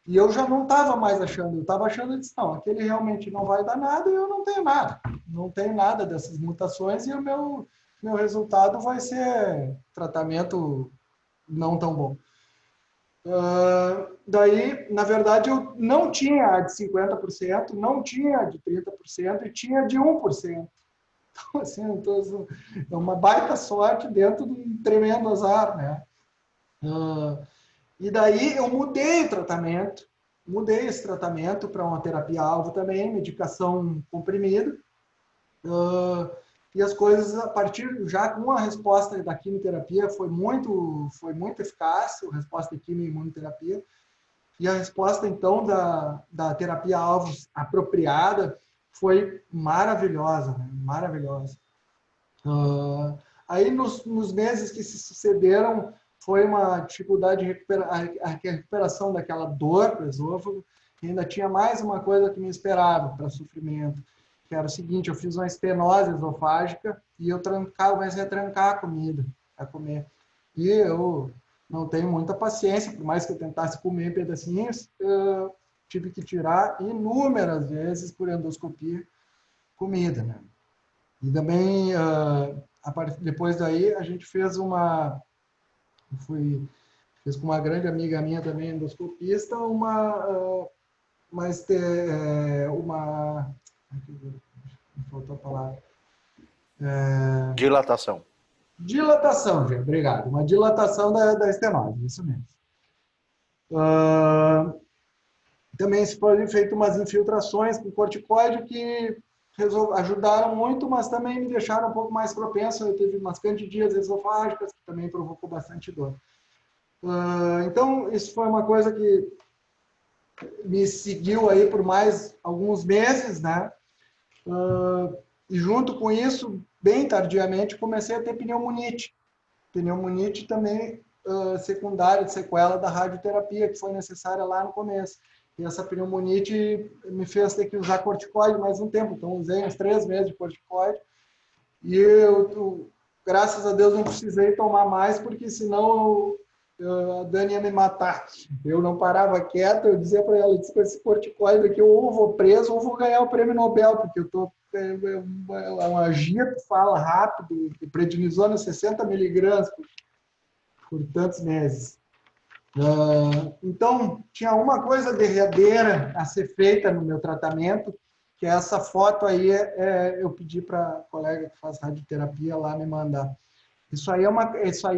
E eu já não estava mais achando, eu estava achando, eu disse, não, aquele realmente não vai dar nada e eu não tenho nada. Não tenho nada dessas mutações e o meu resultado vai ser tratamento não tão bom. Daí, na verdade, eu não tinha a de 50%, não tinha a de 30% e tinha a de 1%. Então, assim, é uma baita sorte dentro de um tremendo azar, né? E daí eu mudei esse tratamento para uma terapia-alvo também, medicação comprimida, e as coisas, a partir, já com a resposta da quimioterapia, foi muito eficaz, a resposta de quimio e imunoterapia, e a resposta, então, da terapia-alvo apropriada foi maravilhosa, né? Maravilhosa. Aí, nos meses que se sucederam, foi uma dificuldade de a recuperação daquela dor para o esôfago, e ainda tinha mais uma coisa que me esperava para sofrimento, que era o seguinte, eu fiz uma estenose esofágica e eu comecei a trancar a comida, a comer. E eu não tenho muita paciência, por mais que eu tentasse comer pedacinhos, eu tive que tirar inúmeras vezes por endoscopia comida, né? E também, depois daí, a gente fez fiz com uma grande amiga minha também, endoscopista, me faltou a palavra. Dilatação. Dilatação, gente, obrigado. Uma dilatação da estenose, isso mesmo. Também se foram feitas umas infiltrações com corticoide que ajudaram muito, mas também me deixaram um pouco mais propenso. Eu tive umas candidíases esofágicas, que também provocou bastante dor. Então, isso foi uma coisa que me seguiu aí por mais alguns meses, né? E junto com isso, bem tardiamente, comecei a ter pneumonite. Pneumonite também secundária, de sequela da radioterapia, que foi necessária lá no começo. E essa pneumonite me fez ter que usar corticoide mais um tempo. Então, usei uns 3 meses de corticoide. E eu, graças a Deus, não precisei tomar mais, porque senão a Dani ia me matar. Eu não parava quieto, eu dizia para ela, com esse corticoide aqui, eu ou vou preso ou vou ganhar o prêmio Nobel, porque eu tô uma agito, fala rápido, prednisona 60 miligramas por tantos meses. Então, tinha uma coisa derradeira a ser feita no meu tratamento, que essa foto aí eu pedi para a colega que faz radioterapia lá me mandar. Isso aí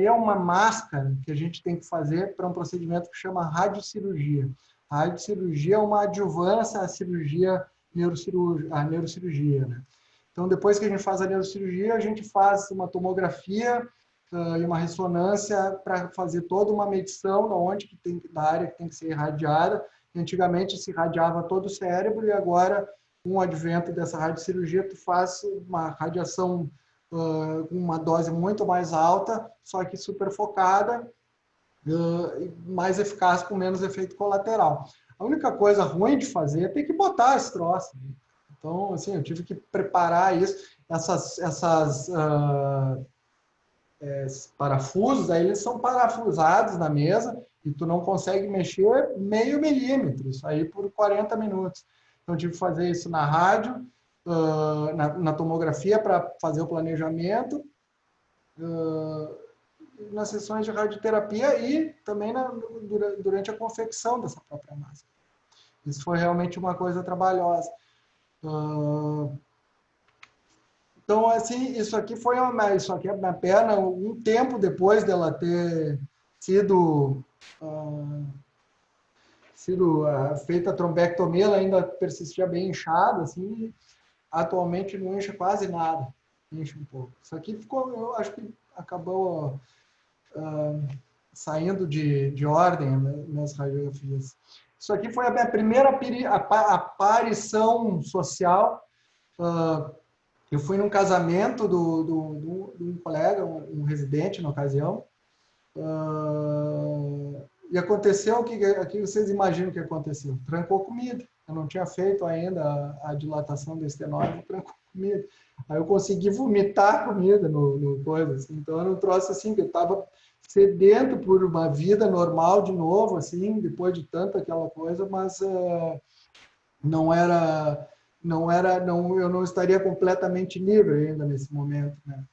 é uma máscara que a gente tem que fazer para um procedimento que chama radiocirurgia. A radiocirurgia é uma adjuvância à cirurgia neurocirurgia, né? Então, depois que a gente faz a neurocirurgia, a gente faz uma tomografia e uma ressonância para fazer toda uma medição da área que tem que ser irradiada. Antigamente se irradiava todo o cérebro e agora, com o advento dessa radiocirurgia, tu faz uma radiação com uma dose muito mais alta, só que super focada, mais eficaz, com menos efeito colateral. A única coisa ruim de fazer é ter que botar esse troço. Então, assim, eu tive que preparar isso. Esses parafusos, aí eles são parafusados na mesa e tu não consegue mexer meio milímetro, isso aí por 40 minutos. Então, eu tive que fazer isso na rádio, na tomografia para fazer o planejamento, nas sessões de radioterapia e também durante a confecção dessa própria máscara. Isso foi realmente uma coisa trabalhosa. Então, assim, isso aqui é minha perna um tempo depois dela ter sido sido feita a trombectomia, ela ainda persistia bem inchada, assim, atualmente não incha quase nada, incha um pouco. Isso aqui ficou, eu acho que acabou saindo de ordem, né, nas radiografias. Isso aqui foi a minha primeira aparição social. Eu fui num casamento de um colega, um residente na ocasião, e aconteceu o que vocês imaginam que aconteceu. Trancou comida. Eu não tinha feito ainda a dilatação do estenóide, trancou comida. Aí eu consegui vomitar comida no coisa. Assim. Então era um troço assim, que eu estava sedento por uma vida normal de novo, assim, depois de tanta aquela coisa, mas eu não estaria completamente livre ainda nesse momento, né?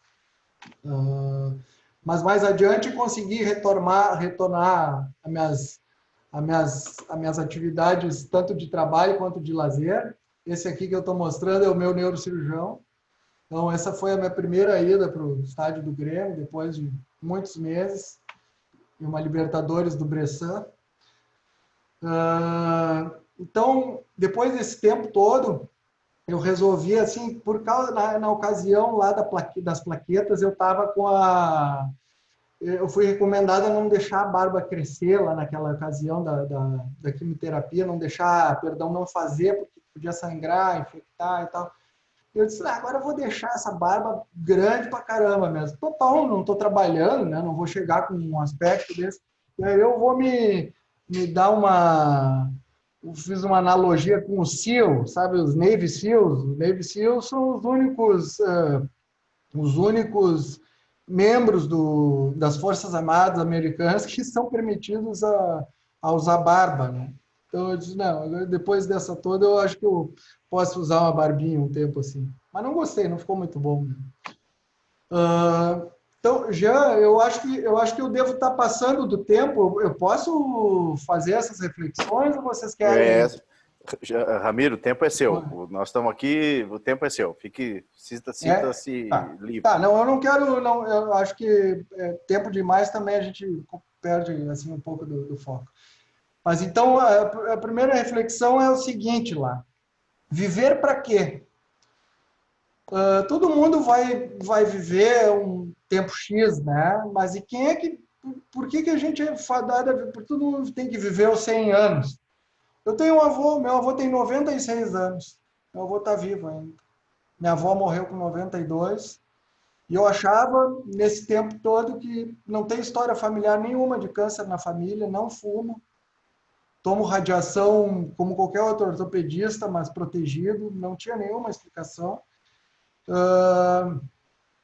Mas mais adiante consegui retornar as minhas atividades, tanto de trabalho quanto de lazer. Esse aqui que eu estou mostrando é o meu neurocirurgião. Então, essa foi a minha primeira ida para o estádio do Grêmio, depois de muitos meses, e uma Libertadores do Bressan. Então, depois desse tempo todo, eu resolvi, assim, por causa, na ocasião lá das plaquetas, eu fui recomendado a não deixar a barba crescer lá naquela ocasião da quimioterapia, não fazer, porque podia sangrar, infectar e tal. Eu disse, agora eu vou deixar essa barba grande pra caramba mesmo. Total, não estou trabalhando, né? Não vou chegar com um aspecto desse. E aí eu vou me dar Eu fiz uma analogia com o SEAL, sabe? Os Navy SEALs. Os Navy SEALs são os únicos membros das Forças Armadas Americanas que são permitidos a usar barba, né? Então eu disse, não, depois dessa toda eu acho que eu posso usar uma barbinha um tempo assim. Mas não gostei, não ficou muito bom. Né? Então, Jean, eu acho que eu devo estar passando do tempo. Eu posso fazer essas reflexões ou vocês querem... Ramiro, o tempo é seu. Nós estamos aqui, o tempo é seu. Sinta-se livre. Tá, não, eu não quero... Não, eu acho que tempo demais também a gente perde assim, um pouco do foco. Mas então, a primeira reflexão é o seguinte lá. Viver para quê? Todo mundo vai viver um tempo X, né? Mas e quem é que... Por que a gente é fadado? Por todo mundo tem que viver os 100 anos. Eu tenho um avô, meu avô tem 96 anos. Meu avô está vivo ainda. Minha avó morreu com 92. E eu achava, nesse tempo todo, que não tem história familiar nenhuma de câncer na família, não fumo. Tomo radiação como qualquer outro ortopedista, mas protegido, não tinha nenhuma explicação.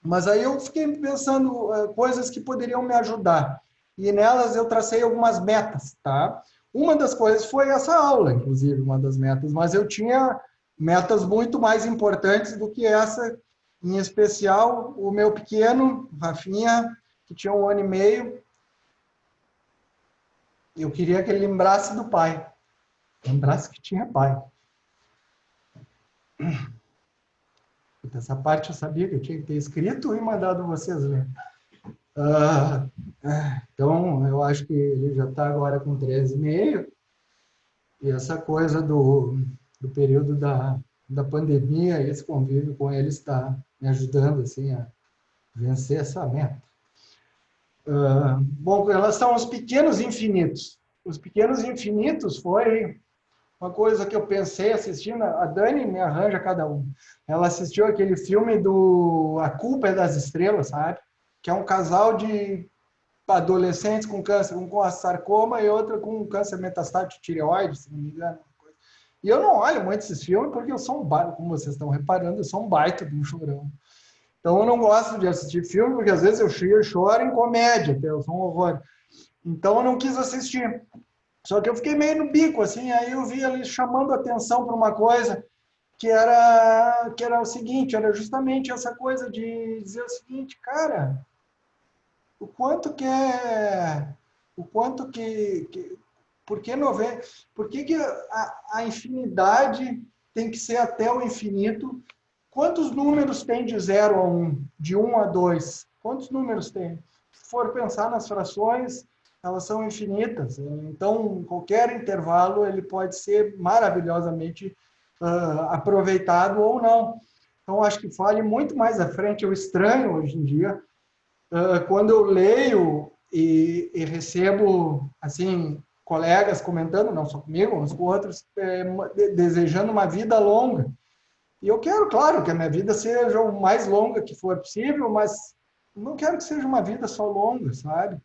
Mas aí eu fiquei pensando coisas que poderiam me ajudar. E nelas eu tracei algumas metas, tá? Uma das coisas foi essa aula, inclusive, uma das metas. Mas eu tinha metas muito mais importantes do que essa, em especial o meu pequeno, Rafinha, que tinha 1 ano e meio. Eu queria que ele lembrasse do pai. Lembrasse que tinha pai. Essa parte eu sabia que eu tinha que ter escrito e mandado vocês ler. Então, eu acho que ele já está agora com 13,5. E essa coisa do período da pandemia, esse convívio com ele está me ajudando assim, a vencer essa meta. Bom, com relação aos pequenos infinitos. Os pequenos infinitos foi uma coisa que eu pensei assistindo. A Dani me arranja cada um. Ela assistiu aquele filme do A Culpa é das Estrelas, sabe? Que é um casal de adolescentes com câncer, um com sarcoma e outra com câncer metastático de tireoide, se não me engano. E eu não olho muito esses filmes porque eu sou um baita, como vocês estão reparando, eu sou um baita de um chorão. Então, eu não gosto de assistir filme, porque às vezes eu choro em comédia, eu sou um horror. Então, eu não quis assistir. Só que eu fiquei meio no bico, assim, aí eu vi ali chamando atenção para uma coisa que era o seguinte, era justamente essa coisa de dizer o seguinte, cara, por que a infinidade tem que ser até o infinito? Quantos números tem de 0 a 1, de 1 a 2? Quantos números tem? Se for pensar nas frações, elas são infinitas. Então, qualquer intervalo ele pode ser maravilhosamente aproveitado ou não. Então, acho que fale muito mais à frente. Eu estranho hoje em dia, quando eu leio e recebo, assim, colegas comentando, não só comigo, mas com outros, desejando uma vida longa. E eu quero, claro, que a minha vida seja o mais longa que for possível, mas não quero que seja uma vida só longa, sabe?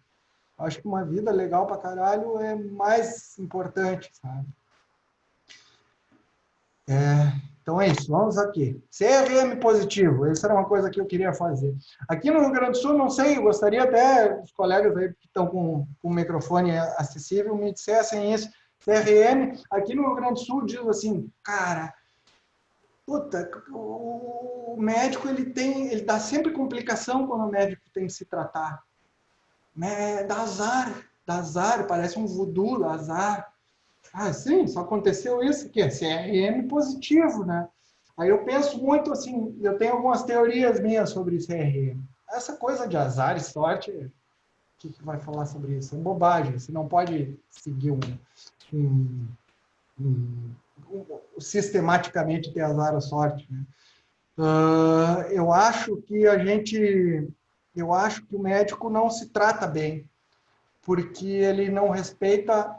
Acho que uma vida legal pra caralho é mais importante, sabe? Então é isso, vamos aqui. CRM positivo, essa era uma coisa que eu queria fazer. Aqui no Rio Grande do Sul, não sei, eu gostaria até os colegas aí que estão com o microfone acessível me dissessem isso. CRM, aqui no Rio Grande do Sul, diz assim, cara, puta, o médico ele dá sempre complicação quando o médico tem que se tratar. Dá azar, parece um voodoo, dá azar. Ah, sim, só aconteceu isso, que é CRM positivo, né? Aí eu penso muito assim, eu tenho algumas teorias minhas sobre CRM. Essa coisa de azar e sorte, o que vai falar sobre isso? É bobagem, você não pode seguir sistematicamente ter azar ou sorte, né? Eu acho que o médico não se trata bem, porque ele não respeita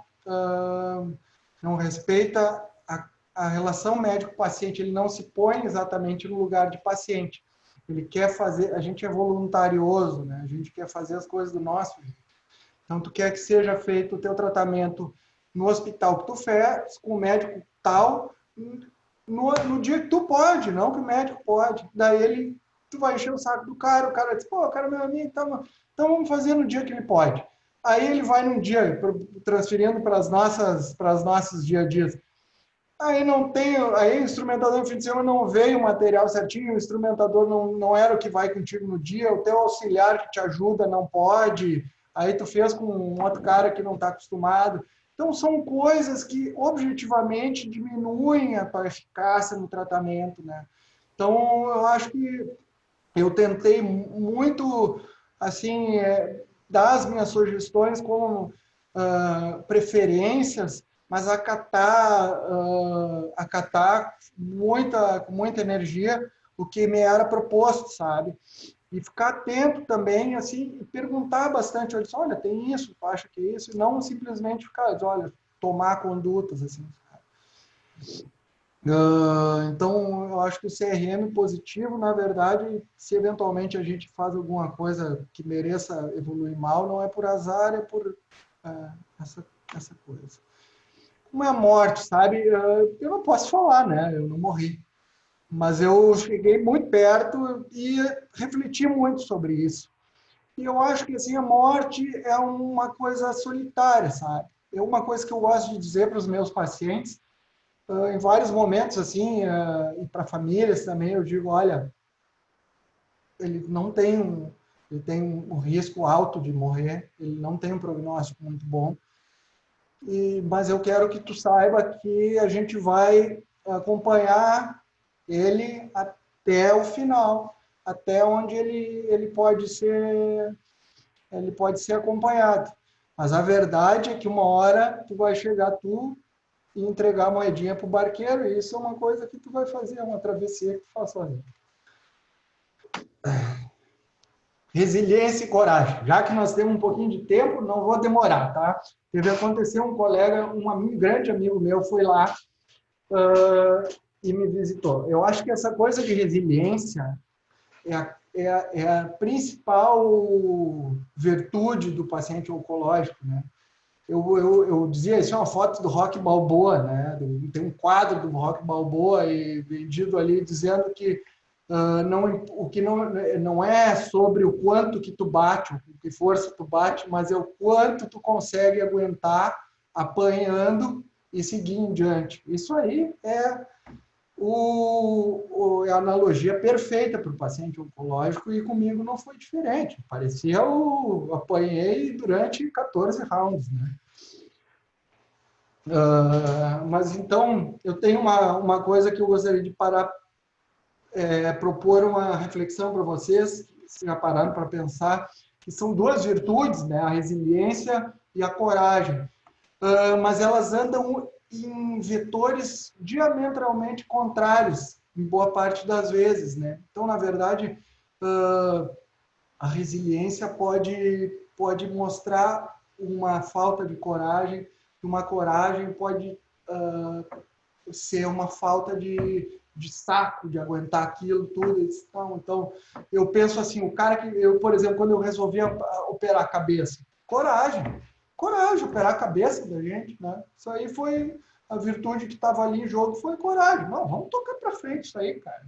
a relação médico-paciente, ele não se põe exatamente no lugar de paciente. Ele quer fazer, a gente é voluntarioso, né? A gente quer fazer as coisas do nosso jeito. Então, tu quer que seja feito o teu tratamento no hospital que tu fez, com o médico tal, no dia que tu pode, não que o médico pode. Daí tu vai encher o saco do cara, o cara diz, pô, o cara é meu amigo, então vamos fazer no dia que ele pode. Aí ele vai num dia, transferindo para os nossos dia a dias. Aí não tem, aí o instrumentador no fim de semana não veio o material certinho, o instrumentador não era o que vai contigo no dia, o teu auxiliar que te ajuda não pode, aí tu fez com um outro cara que não está acostumado. Então são coisas que objetivamente diminuem a tua eficácia no tratamento, né? Então eu acho que eu tentei muito, assim, dar as minhas sugestões como preferências, mas acatar com muita energia o que me era proposto, sabe? E ficar atento também, assim, e perguntar bastante, olha, tem isso, tu acha que é isso? E não simplesmente ficar, olha, tomar condutas, assim, sabe? Então, eu acho que o CRM positivo, na verdade, se eventualmente a gente faz alguma coisa que mereça evoluir mal, não é por azar, é por essa coisa. Como é a morte, sabe? Eu não posso falar, né? Eu não morri. Mas eu cheguei muito perto e refleti muito sobre isso. E eu acho que assim, a morte é uma coisa solitária, sabe? É uma coisa que eu gosto de dizer para os meus pacientes, em vários momentos, assim, e para famílias também, eu digo, olha, ele tem um risco alto de morrer, ele não tem um prognóstico muito bom, mas eu quero que tu saiba que a gente vai acompanhar ele até o final, até onde ele pode ser acompanhado. Mas a verdade é que uma hora tu vai chegar e entregar a moedinha para o barqueiro, e isso é uma coisa que tu vai fazer, é uma travessia que tu faz sozinho. Resiliência e coragem. Já que nós temos um pouquinho de tempo, não vou demorar, tá? Aconteceu um colega, um grande amigo meu, foi lá e me visitou. Eu acho que essa coisa de resiliência é a principal virtude do paciente oncológico, né? Eu dizia, isso é uma foto do Rocky Balboa, né? Tem um quadro do Rocky Balboa e vendido ali dizendo que o que não é sobre o quanto que tu bate, o que força tu bate, mas é o quanto tu consegue aguentar apanhando e seguir em diante. Isso aí é a analogia perfeita para o paciente oncológico e comigo não foi diferente. Parecia eu apanhei durante 14 rounds, né? Mas então, eu tenho uma coisa que eu gostaria de propor uma reflexão para vocês, se já pararam para pensar, que são duas virtudes, né? A resiliência e a coragem. Mas elas andam em vetores diametralmente contrários, em boa parte das vezes, né? Então, na verdade, a resiliência pode mostrar uma falta de coragem, e uma coragem pode ser uma falta de saco, de aguentar aquilo tudo. Então, eu penso assim, o cara por exemplo, quando eu resolvi operar a cabeça, coragem, operar a cabeça da gente, né? Isso aí foi a virtude que estava ali em jogo, foi coragem. Não, vamos tocar para frente isso aí, cara.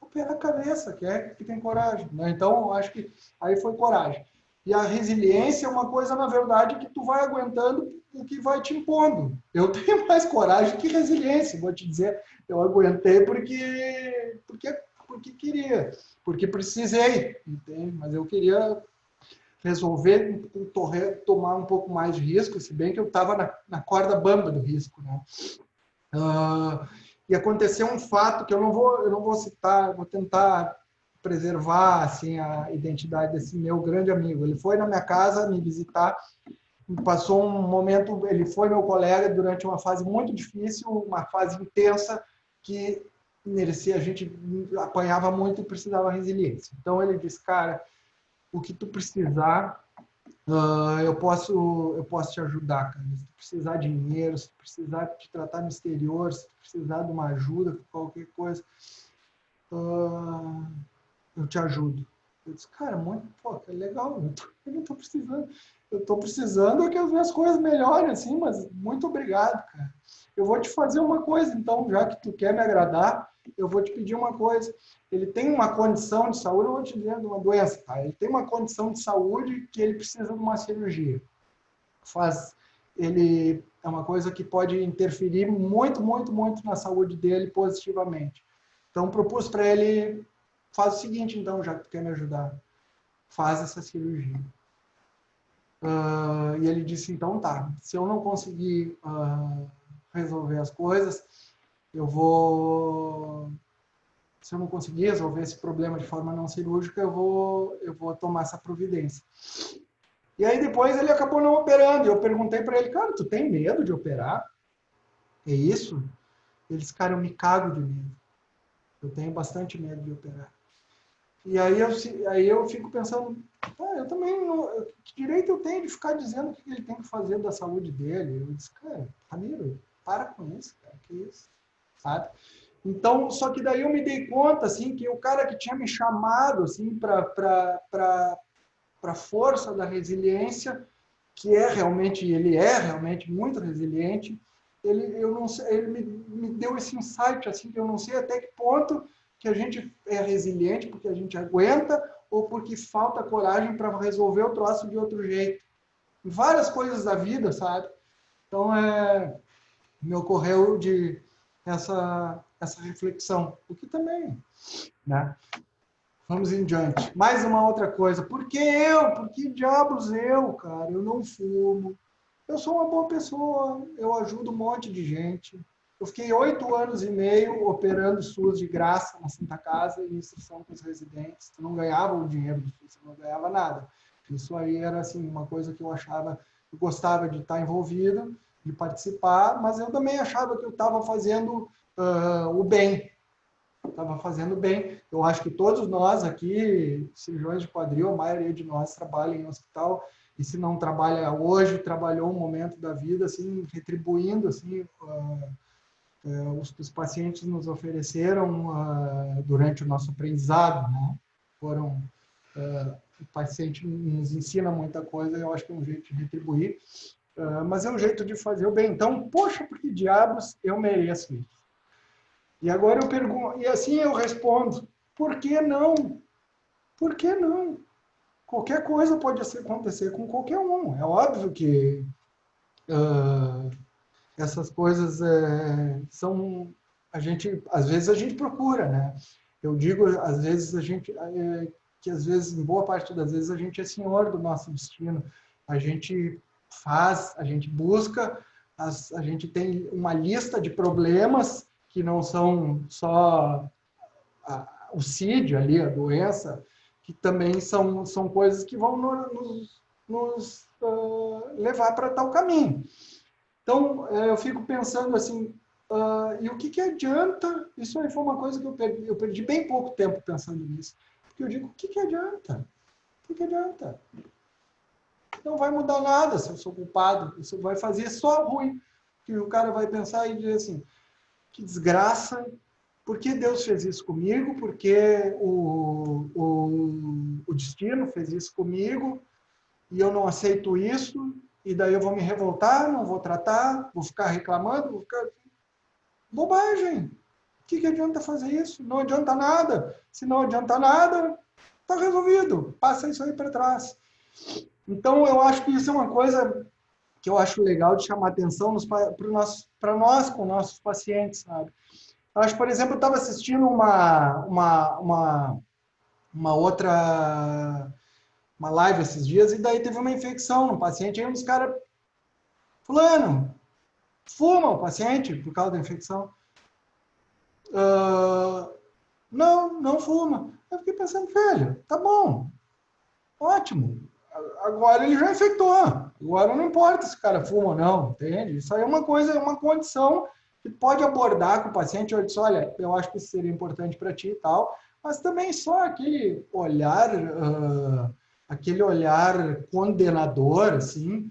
Operar a cabeça, que tem coragem, né? Então, acho que aí foi coragem. E a resiliência é uma coisa, na verdade, que tu vai aguentando o que vai te impondo. Eu tenho mais coragem que resiliência, vou te dizer. Eu aguentei porque queria, porque precisei, entende? Mas eu queria resolver tomar um pouco mais de risco, se bem que eu estava na corda bamba do risco, né? E aconteceu um fato que eu não vou citar, vou tentar preservar assim a identidade desse meu grande amigo. Ele foi na minha casa me visitar, passou um momento, ele foi meu colega durante uma fase muito difícil, uma fase intensa que merecia, a gente apanhava muito e precisava de resiliência. Então ele disse, cara, o que tu precisar, eu posso te ajudar, cara. Se tu precisar de dinheiro, se tu precisar te tratar no exterior, se tu precisar de uma ajuda, qualquer coisa, eu te ajudo. Eu disse, cara, que legal, eu não tô precisando. Eu tô precisando é que as minhas coisas melhorem, assim, mas muito obrigado, cara. Eu vou te fazer uma coisa, então, já que tu quer me agradar, eu vou te pedir uma coisa. Ele tem uma condição de saúde, eu vou te dizer, de uma doença, tá? Ele tem uma condição de saúde que ele precisa de uma cirurgia. Ele é uma coisa que pode interferir muito, muito, muito na saúde dele positivamente. Então, propus para ele, faz o seguinte, então, já que tu quer me ajudar, faz essa cirurgia. E ele disse, então tá, se eu não conseguir resolver as coisas, se eu não conseguir resolver esse problema de forma não cirúrgica, eu vou tomar essa providência. E aí depois ele acabou não operando, e eu perguntei para ele, cara, tu tem medo de operar? É isso? Ele disse, cara, eu me cago de medo. Eu tenho bastante medo de operar. E aí eu fico pensando, eu também, que direito eu tenho de ficar dizendo o que ele tem que fazer da saúde dele? Eu disse, cara, Ramiro, para com isso, cara, que isso, sabe? Então, só que daí eu me dei conta, assim, que o cara que tinha me chamado, assim, para a força da resiliência, que ele é realmente muito resiliente, ele me deu esse insight, assim, que eu não sei até que ponto que a gente é resiliente porque a gente aguenta ou porque falta coragem para resolver o troço de outro jeito. Várias coisas da vida, sabe? Então, me ocorreu essa reflexão, o que também, né? Vamos em diante. Mais uma outra coisa. Por que eu? Por que diabos eu, cara? Eu não fumo. Eu sou uma boa pessoa. Eu ajudo um monte de gente. Eu fiquei 8 anos e meio operando SUS de graça na Santa Casa em instrução com os residentes. Eu não ganhava o dinheiro do SUS, eu não ganhava nada. Isso aí era assim uma coisa que eu achava, eu gostava de estar envolvido, de participar, mas eu também achava que eu estava fazendo o bem. Estava fazendo bem. Eu acho que todos nós aqui, cirurgiões de quadril, a maioria de nós trabalha em hospital, e se não trabalha hoje, trabalhou um momento da vida, assim, retribuindo, assim, os pacientes nos ofereceram durante o nosso aprendizado, né? O paciente nos ensina muita coisa, eu acho que é um jeito de retribuir, mas é um jeito de fazer o bem. Então, poxa, por que diabos eu mereço isso? E agora eu pergunto, e assim eu respondo, por que não? Por que não? Qualquer coisa pode acontecer com qualquer um. É óbvio que essas coisas são... às vezes a gente procura, né? Eu digo, às vezes que às vezes, em boa parte das vezes, a gente é senhor do nosso destino. A gente faz, a gente busca, a gente tem uma lista de problemas que não são só o CID ali, a doença, que também são coisas que vão levar para tal caminho. Então, eu fico pensando assim, e o que adianta? Isso aí foi uma coisa que eu perdi bem pouco tempo pensando nisso. Porque eu digo, o que adianta? O que adianta? Não vai mudar nada se eu sou culpado. Isso vai fazer só ruim. Que o cara vai pensar e dizer assim, que desgraça, por que Deus fez isso comigo? Por que o destino fez isso comigo? E eu não aceito isso, e daí eu vou me revoltar, não vou tratar, vou ficar reclamando, vou ficar... Bobagem! O que adianta fazer isso? Não adianta nada. Se não adianta nada, está resolvido. Passa isso aí para trás. Então, eu acho que isso é uma coisa que eu acho legal de chamar atenção para nós, com nossos pacientes, sabe? Eu acho, por exemplo, eu estava assistindo uma outra uma live esses dias, e daí teve uma infecção no paciente, aí uns caras, fulano, fuma o paciente por causa da infecção. Não fuma. Eu fiquei pensando, velho, tá bom, ótimo. Agora ele já infectou. Agora não importa se o cara fuma ou não, entende? Isso aí é uma coisa, é uma condição que pode abordar com o paciente. Eu disse, olha, eu acho que isso seria importante para ti e tal, mas também só aquele olhar condenador, assim,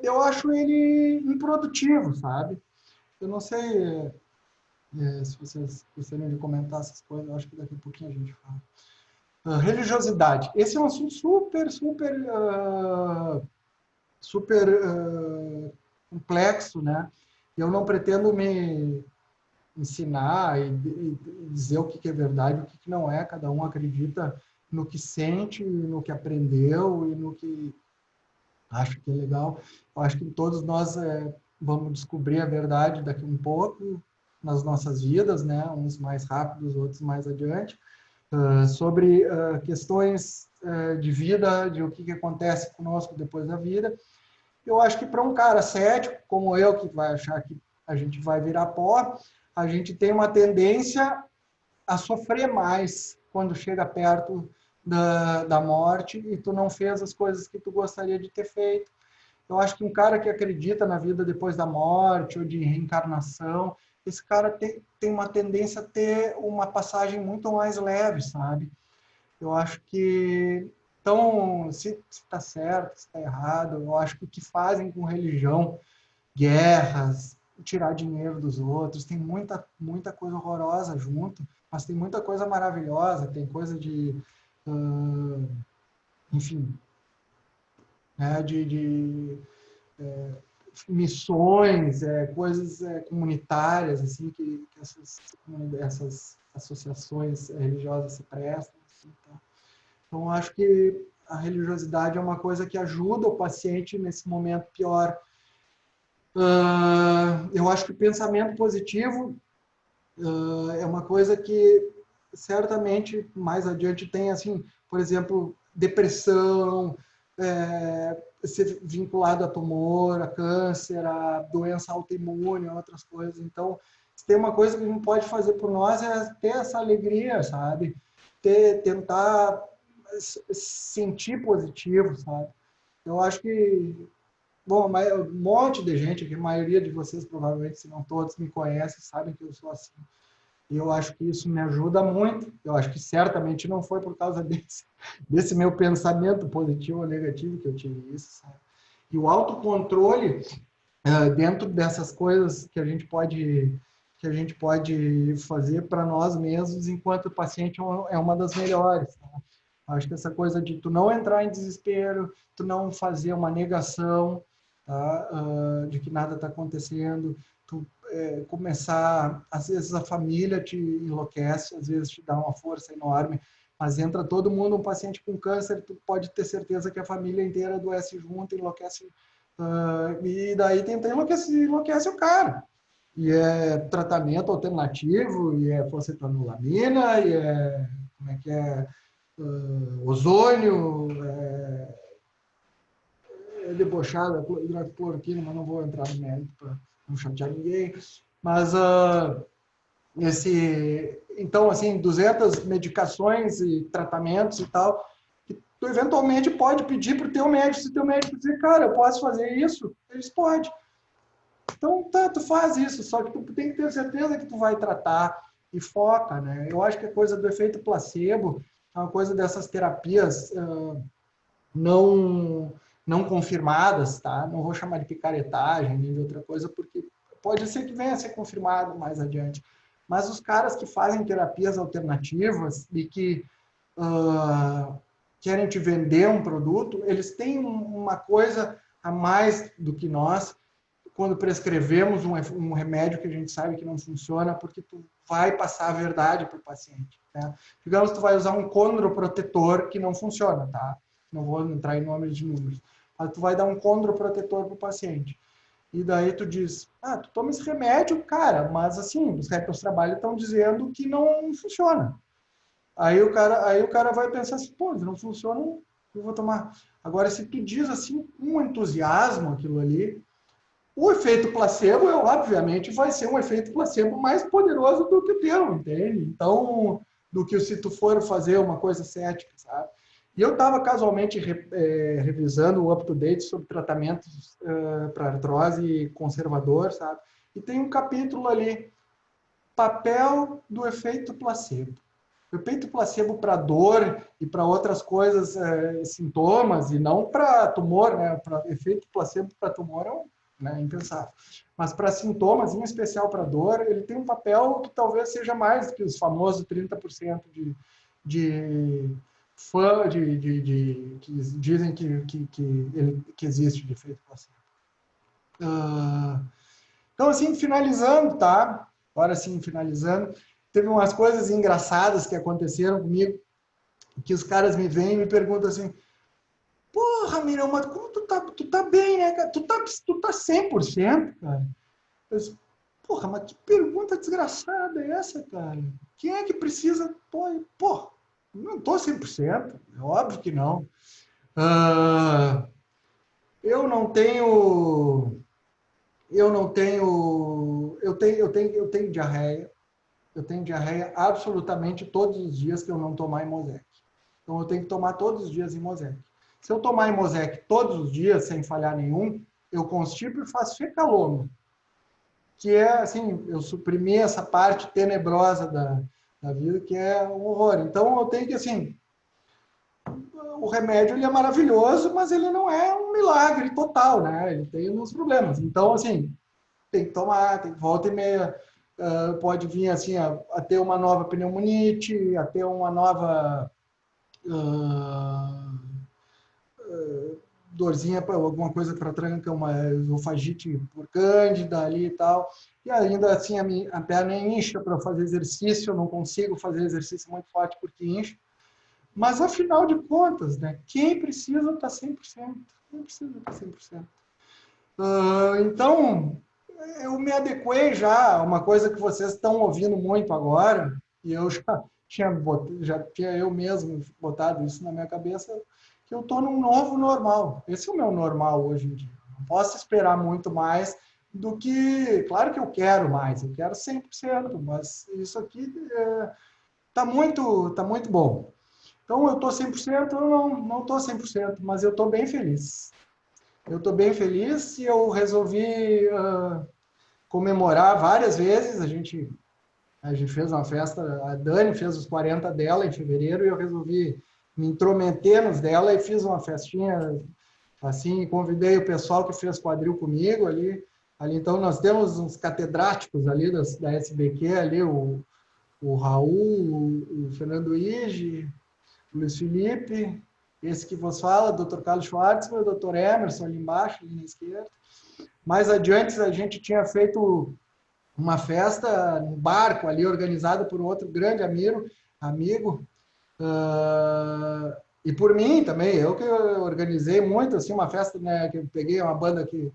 eu acho ele improdutivo, sabe? Eu não sei se vocês gostariam de comentar essas coisas, eu acho que daqui a pouquinho a gente fala. Religiosidade. Esse é um assunto super complexo, né? Eu não pretendo me ensinar e dizer o que é verdade, o que não é. Cada um acredita no que sente, no que aprendeu e no que acho que é legal. Eu acho que todos nós vamos descobrir a verdade daqui um pouco nas nossas vidas, né? Uns mais rápidos, outros mais adiante. Sobre questões de vida, de o que acontece conosco depois da vida. Eu acho que para um cara cético, como eu, que vai achar que a gente vai virar pó, a gente tem uma tendência a sofrer mais quando chega perto da morte e tu não fez as coisas que tu gostaria de ter feito. Eu acho que um cara que acredita na vida depois da morte ou de reencarnação, esse cara tem uma tendência a ter uma passagem muito mais leve, sabe? Eu acho que, então, se está certo, se está errado, eu acho que o que fazem com religião, guerras, tirar dinheiro dos outros, tem muita coisa horrorosa junto, mas tem muita coisa maravilhosa, tem coisa de, enfim, né, de missões, coisas comunitárias, assim, que essas associações religiosas se prestam. Assim, tá? Então, acho que a religiosidade é uma coisa que ajuda o paciente nesse momento pior. Eu acho que o pensamento positivo é uma coisa que certamente mais adiante tem, assim, por exemplo, depressão, ser vinculado a tumor, a câncer, a doença autoimune, outras coisas. Então, se tem uma coisa que a gente pode fazer por nós é ter essa alegria, sabe? Tentar sentir positivo, sabe? Eu acho que, bom, um monte de gente aqui, a maioria de vocês provavelmente, se não todos, me conhecem, sabem que eu sou assim. E eu acho que isso me ajuda muito. Eu acho que certamente não foi por causa desse meu pensamento positivo ou negativo que eu tive isso, sabe? E o autocontrole, dentro dessas coisas que a gente pode fazer para nós mesmos, enquanto paciente, é uma das melhores. Tá? Acho que essa coisa de tu não entrar em desespero, tu não fazer uma negação, tá? De que nada está acontecendo, tu começar, às vezes a família te enlouquece, às vezes te dá uma força enorme, mas entra todo mundo, um paciente com câncer, tu pode ter certeza que a família inteira adoece junto, enlouquece, e daí enlouquece o cara. E é tratamento alternativo, e é fosfetanolamina, e é, como é que é, ozônio, debochada, hidroxicloroquina, mas não vou entrar no mérito para não chatear ninguém. Mas então, assim, 200 medicações e tratamentos e tal, que tu eventualmente pode pedir para o teu médico, se o teu médico dizer, cara, eu posso fazer isso, eles podem. Então, tu faz isso, só que tu tem que ter certeza que tu vai tratar e foca, né? Eu acho que a coisa do efeito placebo é uma coisa dessas terapias não confirmadas, tá? Não vou chamar de picaretagem nem de outra coisa, porque pode ser que venha a ser confirmado mais adiante. Mas os caras que fazem terapias alternativas e que querem te vender um produto, eles têm uma coisa a mais do que nós quando prescrevemos um remédio que a gente sabe que não funciona, porque tu vai passar a verdade para o paciente. Né? Digamos que tu vai usar um condroprotetor que não funciona, tá? Não vou entrar em nomes de números. Mas tu vai dar um condroprotetor para o paciente. E daí tu diz, tu toma esse remédio, cara, mas assim, os retos trabalho estão dizendo que não funciona. Aí o cara vai pensar assim, pô, não funciona, eu vou tomar. Agora, se tu diz assim, com entusiasmo aquilo ali, o efeito placebo, obviamente, vai ser um efeito placebo mais poderoso do que o teu, entende? Então, do que se tu for fazer uma coisa cética, sabe? E eu estava casualmente revisando o up-to-date sobre tratamentos para artrose conservador, sabe? E tem um capítulo ali, papel do efeito placebo. O efeito placebo para dor e para outras coisas, sintomas, e não para tumor, né? Para efeito placebo para tumor é impensável. Mas para sintomas, em especial para dor, ele tem um papel que talvez seja mais que os famosos 30% que dizem que existe de efeito placebo. Então, assim, finalizando, tá? Agora sim, finalizando. Teve umas coisas engraçadas que aconteceram comigo, que os caras me vêm e me perguntam assim, porra, Mirão, mas como tu tá bem, né, cara? Tu tá 100%, cara. Eu disse, porra, mas que pergunta desgraçada é essa, cara? Quem é que precisa... Pô, não tô 100%, é óbvio que não. Eu não tenho... Eu tenho diarreia. Eu tenho diarreia absolutamente todos os dias que eu não tomar Imosec. Então, eu tenho que tomar todos os dias Imosec. Se eu tomar Imosec todos os dias, sem falhar nenhum, eu constipo e faço fecalômetro, que é, assim, eu suprimir essa parte tenebrosa da vida, que é um horror. Então, eu tenho que, assim, o remédio ele é maravilhoso, mas ele não é um milagre total, né? Ele tem uns problemas. Então, assim, tem que tomar, tem volta e meia... pode vir assim a ter uma nova pneumonite, a ter uma nova dorzinha, alguma coisa para tranca, uma esofagite por cândida ali e tal. E ainda assim a perna incha para fazer exercício, eu não consigo fazer exercício muito forte porque incha. Mas afinal de contas, né, quem precisa está 100%? Quem precisa estar 100%? Então, eu me adequei já a uma coisa que vocês estão ouvindo muito agora, e eu já tinha eu mesmo botado isso na minha cabeça, que eu estou num novo normal. Esse é o meu normal hoje em dia. Não posso esperar muito mais do que... Claro que eu quero mais, eu quero 100%, mas isso aqui tá muito bom. Então, eu estou 100%, eu não estou 100%, mas eu estou bem feliz. Eu estou bem feliz e eu resolvi comemorar várias vezes. A gente fez uma festa, a Dani fez os 40 dela em fevereiro e eu resolvi me intrometer nos dela e fiz uma festinha assim, convidei o pessoal que fez quadril comigo ali. Então, nós temos uns catedráticos ali da SBQ, ali, o Raul, o Fernando Ige, o Luiz Felipe, esse que vos fala, o Dr. Carlos Schwartzman, o Dr. Emerson ali embaixo, ali na esquerda. Mais adiante, a gente tinha feito uma festa no barco ali, organizada por um outro grande amigo, e por mim também, eu que organizei muito, assim, uma festa, né, que eu peguei uma banda que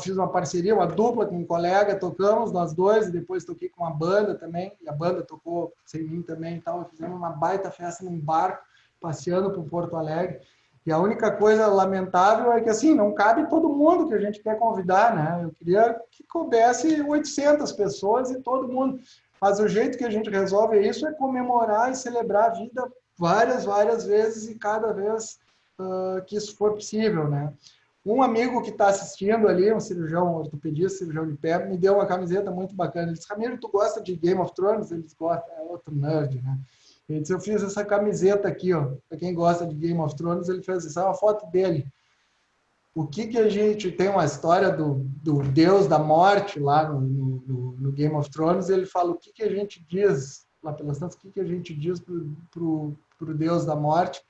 fiz uma parceria, uma dupla com um colega, tocamos nós dois, e depois toquei com uma banda também, e a banda tocou sem mim também e tal, fizemos uma baita festa num barco, passeando por Porto Alegre, e a única coisa lamentável é que, assim, não cabe todo mundo que a gente quer convidar, né? Eu queria que coubesse 800 pessoas e todo mundo. Mas o jeito que a gente resolve isso é comemorar e celebrar a vida várias vezes e cada vez que isso for possível, né? Um amigo que está assistindo ali, um cirurgião ortopedista, cirurgião de pé, me deu uma camiseta muito bacana. Ele disse, Ramiro, tu gosta de Game of Thrones? Ele disse, gosta, é outro nerd, né? Ele disse, eu fiz essa camiseta aqui, ó, para quem gosta de Game of Thrones, ele fez isso, é uma foto dele. O que a gente tem uma história do Deus da Morte lá no Game of Thrones, ele fala o que a gente diz, lá pelas tantas, o que a gente diz pro Deus da Morte,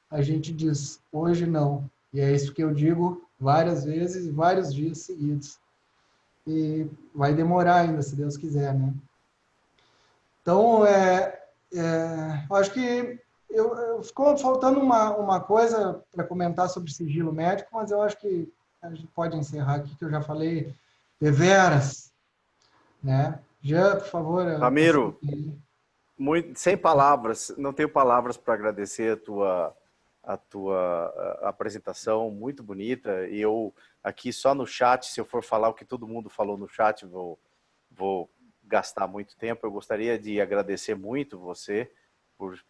a gente diz, hoje não. E é isso que eu digo várias vezes, vários dias seguidos. E vai demorar ainda, se Deus quiser, né? Então, eu acho que ficou faltando uma coisa para comentar sobre sigilo médico, mas eu acho que a gente pode encerrar aqui, que eu já falei deveras, né? Jean, por favor. Ramiro, sem palavras, não tenho palavras para agradecer a tua apresentação, muito bonita. E eu aqui só no chat, se eu for falar o que todo mundo falou no chat, vou gastar muito tempo. Eu gostaria de agradecer muito você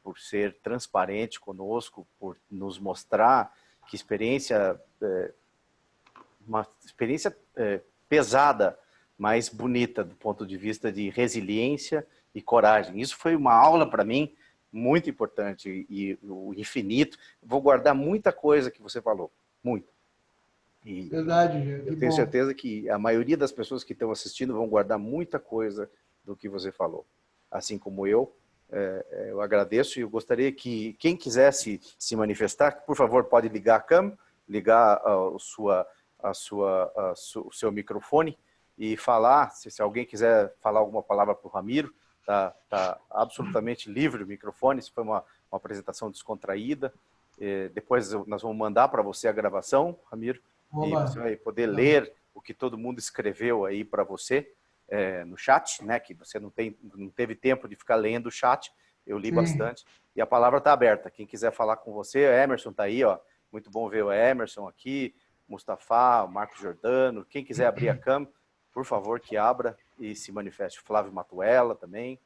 por ser transparente conosco, por nos mostrar que uma experiência pesada, mas bonita do ponto de vista de resiliência e coragem. Isso foi uma aula para mim muito importante e o infinito. Vou guardar muita coisa que você falou, muito. Verdade, eu tenho certeza que a maioria das pessoas que estão assistindo vão guardar muita coisa do que você falou. Assim como eu agradeço e eu gostaria que quem quisesse se manifestar, por favor, pode ligar a câmera, ligar o seu microfone e falar, se alguém quiser falar alguma palavra para o Ramiro, tá absolutamente livre o microfone. Isso foi uma apresentação descontraída. Depois nós vamos mandar para você a gravação, Ramiro, e você vai poder ler o que todo mundo escreveu aí para você no chat, né? Que você não teve tempo de ficar lendo o chat, eu li bastante. E a palavra está aberta. Quem quiser falar com você, o Emerson está aí, ó. Muito bom ver o Emerson aqui, Mustafa, o Marcos Giordano. Quem quiser abrir a câmera, por favor, que abra e se manifeste. Flávio Matuela também.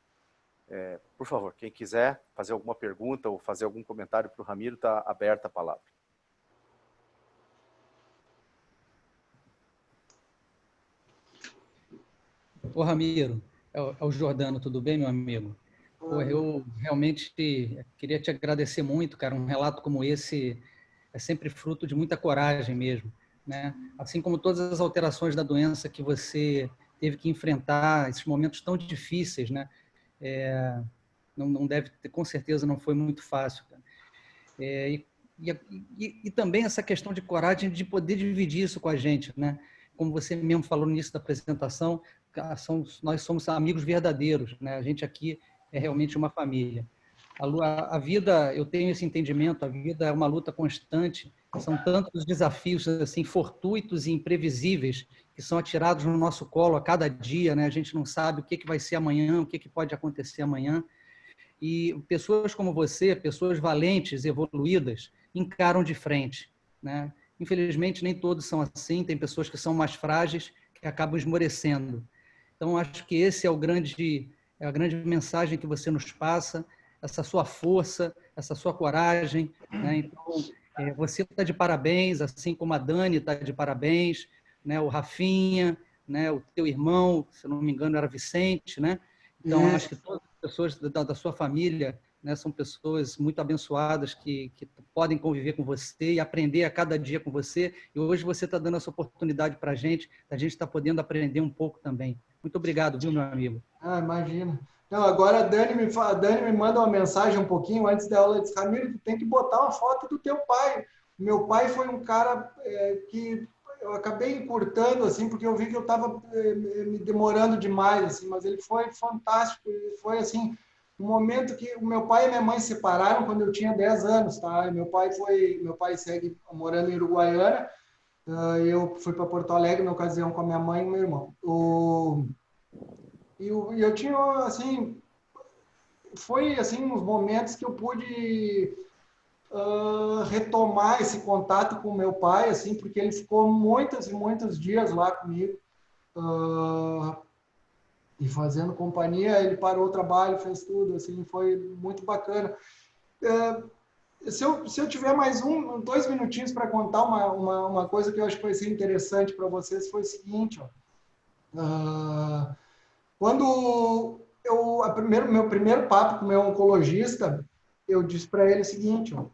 Por favor, quem quiser fazer alguma pergunta ou fazer algum comentário para o Ramiro, está aberta a palavra. Ô Ramiro, é o Giordano, tudo bem, meu amigo? Pô, eu realmente queria te agradecer muito, cara. Um relato como esse é sempre fruto de muita coragem mesmo, né? Assim como todas as alterações da doença que você teve que enfrentar, esses momentos tão difíceis, né? Não deve ter, com certeza não foi muito fácil, cara. E também essa questão de coragem de poder dividir isso com a gente, né? Como você mesmo falou no início da apresentação, nós somos amigos verdadeiros, né? A gente aqui é realmente uma família. A vida, eu tenho esse entendimento, a vida é uma luta constante, são tantos desafios assim fortuitos e imprevisíveis que são atirados no nosso colo a cada dia, né? A gente não sabe o que vai ser amanhã, o que pode acontecer amanhã. E pessoas como você, pessoas valentes, evoluídas, encaram de frente, né? Infelizmente, nem todos são assim, tem pessoas que são mais frágeis, que acabam esmorecendo. Então, acho que esse é a grande mensagem que você nos passa, essa sua força, essa sua coragem, né? Então, você está de parabéns, assim como a Dani está de parabéns, né? O Rafinha, né? O teu irmão, se eu não me engano, era Vicente, né? Então, acho que todas as pessoas da sua família, né, são pessoas muito abençoadas que podem conviver com você e aprender a cada dia com você. E hoje você está dando essa oportunidade para a gente está podendo aprender um pouco também. Muito obrigado, viu, meu amigo? Imagina. Não, agora a Dani me manda uma mensagem um pouquinho antes da aula. Ela disse, Ramiro, tu tem que botar uma foto do teu pai. Meu pai foi um cara que eu acabei encurtando, assim, porque eu vi que eu estava me demorando demais, assim, mas ele foi fantástico. Ele foi, assim, um momento que o meu pai e minha mãe se separaram quando eu tinha 10 anos, tá? E meu pai segue morando em Uruguaiana. Eu fui para Porto Alegre na ocasião com a minha mãe e meu irmão. E eu tinha, assim, foi, assim, uns momentos que eu pude retomar esse contato com meu pai, assim, porque ele ficou muitos e muitos dias lá comigo, e fazendo companhia. Ele parou o trabalho, fez tudo, assim, foi muito bacana. Se eu tiver mais 2 minutinhos para contar uma coisa que eu acho que vai ser interessante para vocês, foi o seguinte, ó. Quando meu primeiro papo com o meu oncologista, eu disse para ele o seguinte, ó,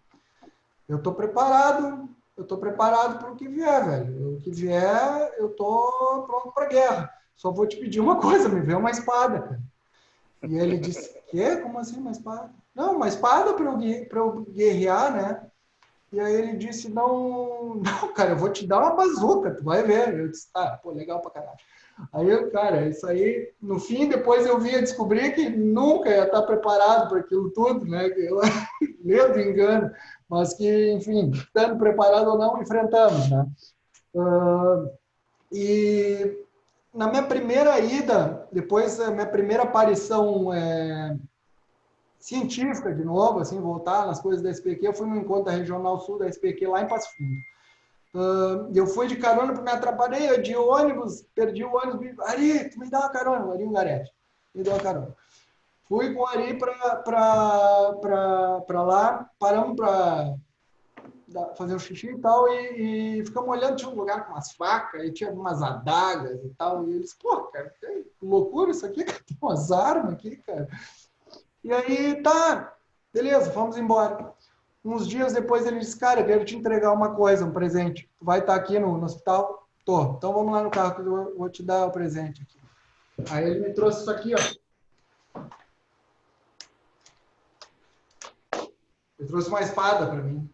eu estou preparado para o que vier, velho. O que vier, eu estou pronto para a guerra. Só vou te pedir uma coisa, me vê uma espada, cara. E ele disse, quê? Como assim uma espada? Não, uma espada para eu guerrear, né? E aí ele disse, não, cara, eu vou te dar uma bazuca, tu vai ver. Eu disse, pô, legal pra caralho. Aí, cara, isso aí, no fim, depois eu via descobrir que nunca ia estar preparado para aquilo tudo, né? Medo e engano, mas que, enfim, estando preparado ou não, enfrentamos, né? E na minha primeira ida, depois da minha primeira aparição científica, de novo, assim, voltar nas coisas da SPQ, eu fui no encontro da Regional Sul da SPQ lá em Passo Fundo. Eu fui de carona porque me atrapalhei, eu de ônibus, perdi o ônibus, Ari, tu me dá uma carona, Ari Ungarete, me deu uma carona. Fui com o Ari para lá, paramos para fazer um xixi e tal, e ficamos olhando, tinha um lugar com umas facas, e tinha umas adagas e tal, e eles, pô, cara, que loucura isso aqui, cara, tem umas armas aqui, cara. E aí, tá, beleza, vamos embora. Uns dias depois ele disse, cara, eu quero te entregar uma coisa, um presente. Tu vai estar aqui no hospital? Tô. Então vamos lá no carro que eu vou te dar o presente aqui. Aí ele me trouxe isso aqui, ó. Ele trouxe uma espada para mim.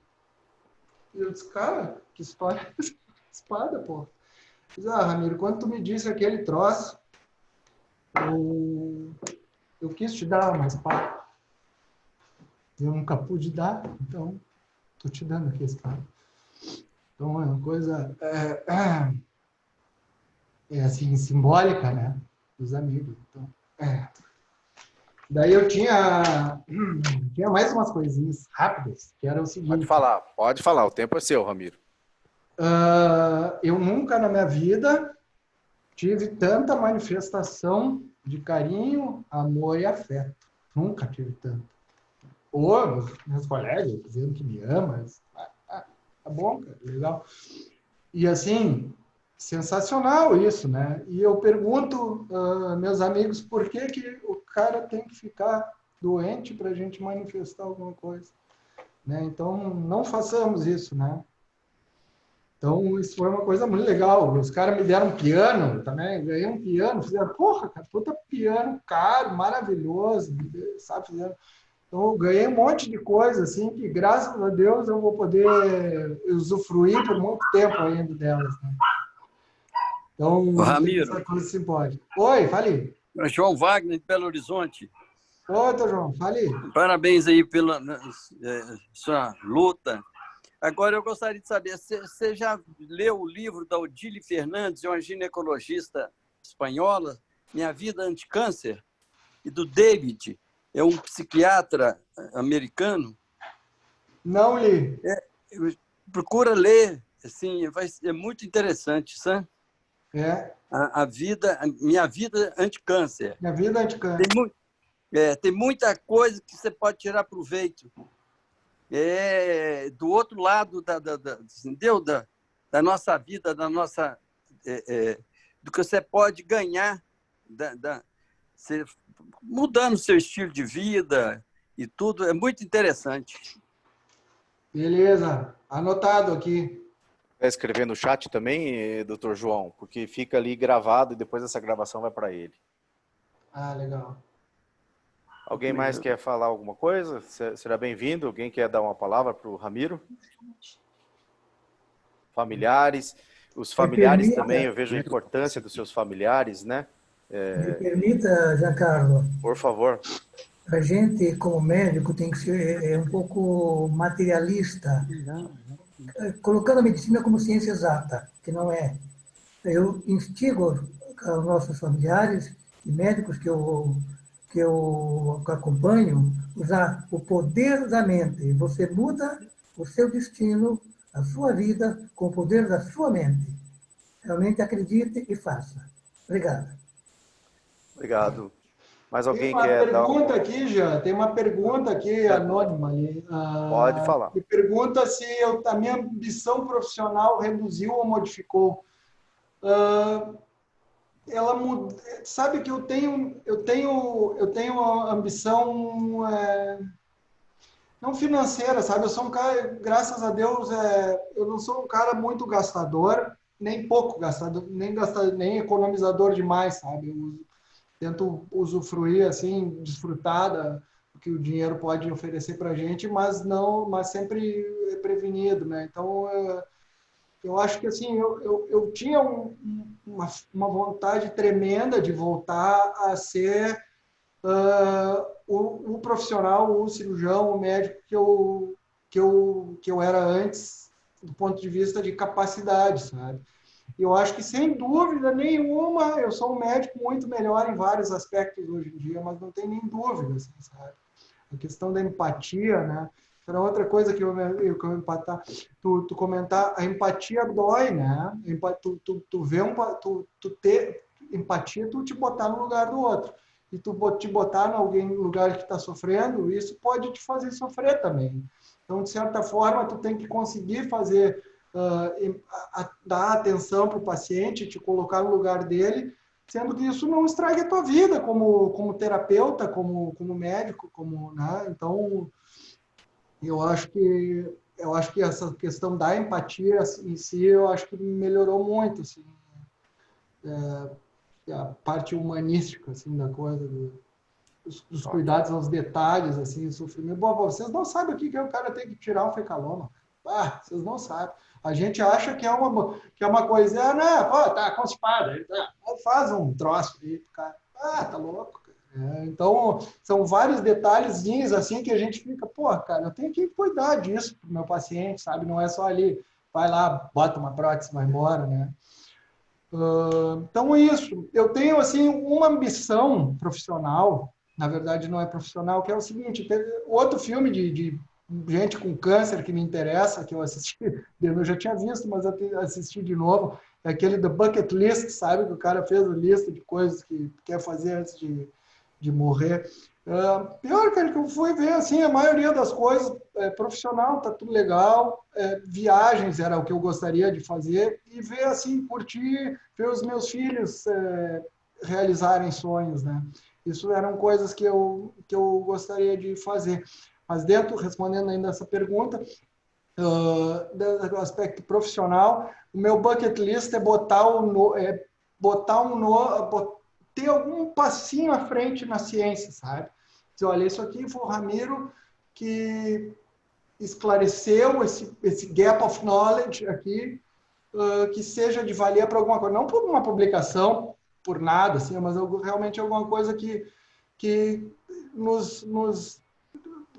E eu disse, cara, que história é essa? Espada, pô. Eu disse, Ramiro, quando tu me disse aquele troço, eu quis te dar uma espada. Eu nunca pude dar, então estou te dando aqui a espada. Então é uma coisa assim, simbólica, né? Dos amigos. Então, Daí eu tinha mais umas coisinhas rápidas, que era o seguinte. Pode falar, o tempo é seu, Ramiro. Eu nunca na minha vida tive tanta manifestação de carinho, amor e afeto. Nunca tive tanto. Ou meus colegas dizendo que me ama. Tá bom, cara, legal. E assim, sensacional isso, né? E eu pergunto, meus amigos, por que o cara tem que ficar doente para a gente manifestar alguma coisa? Né? Então, não façamos isso, né? Então, isso foi uma coisa muito legal. Os caras me deram um piano também, ganhei um piano, fizeram, porra, cara, puta piano caro, maravilhoso, sabe? Fizeram. Então, eu ganhei um monte de coisa, assim, que graças a Deus eu vou poder usufruir por muito tempo ainda delas, né? Então, Ramiro, essa coisa simbólica. Oi, fale. João Wagner, de Belo Horizonte. Oi, João, fale. Parabéns aí pela sua luta. Agora, eu gostaria de saber, você já leu o livro da Odile Fernandes, uma ginecologista espanhola, Minha Vida Anticâncer, e do David, é um psiquiatra americano? Não li. Procura ler, assim, é muito interessante, sabe? Minha Vida Anticâncer. Minha Vida Anticâncer. Tem muita coisa que você pode tirar proveito. Do outro lado entendeu? Da nossa vida, da nossa, do que você pode ganhar mudando seu estilo de vida e tudo, é muito interessante. Beleza, anotado aqui. Vai escrever no chat também, doutor João, porque fica ali gravado e depois essa gravação vai para ele. Legal. Alguém mais quer falar alguma coisa? Será bem-vindo. Alguém quer dar uma palavra para o Ramiro? Familiares. Os familiares também, eu vejo a importância dos seus familiares, né? Me permita, Giancarlo. Por favor. A gente, como médico, tem que ser um pouco materialista, colocando a medicina como ciência exata, que não é. Eu instigo os nossos familiares e médicos que eu acompanho, usar o poder da mente. Você muda o seu destino, a sua vida, com o poder da sua mente. Realmente acredite e faça. Obrigado. Obrigado. Mais Tem alguém uma quer dar... pergunta aqui, já. Tem uma pergunta aqui anônima ali. Pode falar. Me pergunta se a minha ambição profissional reduziu ou modificou. Ela muda, sabe que eu tenho uma ambição não financeira, sabe? Eu sou um cara, graças a Deus, eu não sou um cara muito gastador, nem pouco gastador, nem economizador demais, sabe? Eu tento usufruir assim, desfrutar do que o dinheiro pode oferecer para a gente, mas sempre prevenido, né? Então eu acho que assim eu tinha uma vontade tremenda de voltar a ser o profissional, o cirurgião, o médico que eu era antes, do ponto de vista de capacidade, sabe? Eu acho que, sem dúvida nenhuma, eu sou um médico muito melhor em vários aspectos hoje em dia, mas não tem nem dúvida, assim, sabe? A questão da empatia, né? Era outra coisa que eu empatar, tu comentar, a empatia dói, né? Tu vê tu ter empatia, tu te botar no lugar do outro. E tu te botar em alguém no lugar que está sofrendo, isso pode te fazer sofrer também. Então, de certa forma, tu tem que conseguir fazer, dar atenção para o paciente, te colocar no lugar dele, sendo que isso não estrague a tua vida como terapeuta, como médico, né? Então, eu acho que essa questão da empatia em si, eu acho que melhorou muito, assim, a parte humanística, assim, da coisa, dos cuidados aos detalhes, assim, o sofrimento. Bom, vocês não sabem o que o cara tem que tirar um fecaloma. Vocês não sabem. A gente acha que é uma coisa, né? Pô, tá constipado. Faz um troço aí pro cara. Tá louco. Então, são vários detalhezinhos assim que a gente fica, pô, cara, eu tenho que cuidar disso pro meu paciente, sabe? Não é só ali, vai lá, bota uma prótese, vai embora, né? Então, é isso. Eu tenho, assim, uma ambição profissional, na verdade não é profissional, que é o seguinte, teve outro filme de gente com câncer que me interessa, que eu assisti, eu já tinha visto, mas eu assisti de novo, é aquele The Bucket List, sabe? Que o cara fez a lista de coisas que quer fazer antes de morrer. Pior, cara, que eu fui ver, assim, a maioria das coisas profissional, tá tudo legal, viagens era o que eu gostaria de fazer, e ver, assim, curtir, ver os meus filhos realizarem sonhos, né? Isso eram coisas que eu gostaria de fazer. Mas respondendo ainda essa pergunta, do aspecto profissional, o meu bucket list é ter algum passinho à frente na ciência, sabe? Dizer, olha, isso aqui foi o Ramiro que esclareceu esse gap of knowledge aqui, que seja de valia para alguma coisa, não por uma publicação, por nada, assim, mas realmente alguma coisa que nos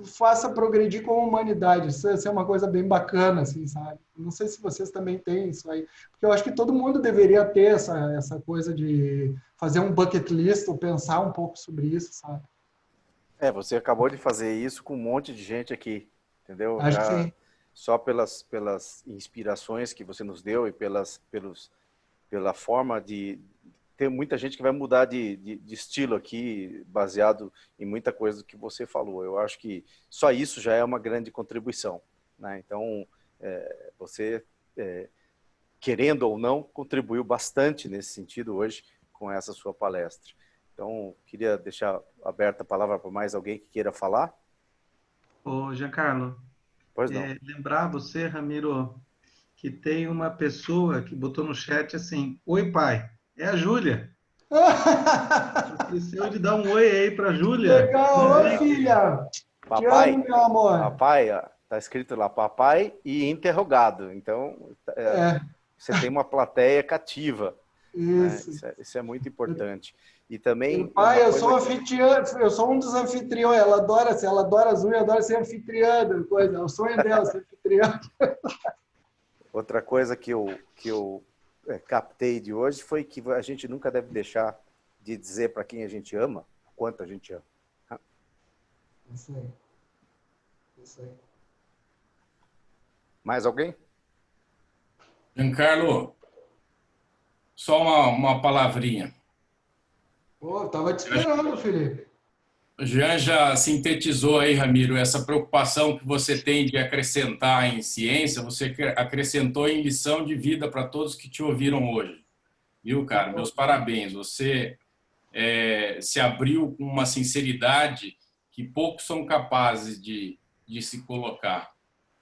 faça progredir como humanidade. Isso é uma coisa bem bacana, assim, sabe? Não sei se vocês também têm isso aí, porque eu acho que todo mundo deveria ter essa coisa de fazer um bucket list ou pensar um pouco sobre isso, sabe? Você acabou de fazer isso com um monte de gente aqui, entendeu? Acho que Já sim. só pelas inspirações que você nos deu e pela forma de... Tem muita gente que vai mudar de estilo aqui, baseado em muita coisa que você falou. Eu acho que só isso já é uma grande contribuição, né? Então, você, querendo ou não, contribuiu bastante nesse sentido hoje com essa sua palestra. Então, queria deixar aberta a palavra para mais alguém que queira falar. Ô, Giancarlo, Pois não. lembrar você, Ramiro, que tem uma pessoa que botou no chat assim: Oi, pai. É a Júlia. Esqueceu de dar um oi aí para a Júlia. Legal, ô filha! Te Papai, amo, meu amor. papai, ó, tá escrito lá, papai e interrogado. Então, você tem uma plateia cativa, né? Isso. Isso é muito importante. E também Pai, eu sou anfitriã, eu sou um dos anfitriões. Ela adora a Zui, adora ser anfitriã, coisa. É o sonho dela ser anfitriã. Outra coisa que eu captei de hoje foi que a gente nunca deve deixar de dizer para quem a gente ama, quanto a gente ama. Isso aí. Isso aí. Mais alguém? Giancarlo, só uma palavrinha. Pô, tava te esperando, Felipe. O Jean já sintetizou aí, Ramiro, essa preocupação que você tem de acrescentar em ciência, você acrescentou em lição de vida para todos que te ouviram hoje. Viu, cara? Meus parabéns. Você se abriu com uma sinceridade que poucos são capazes de se colocar.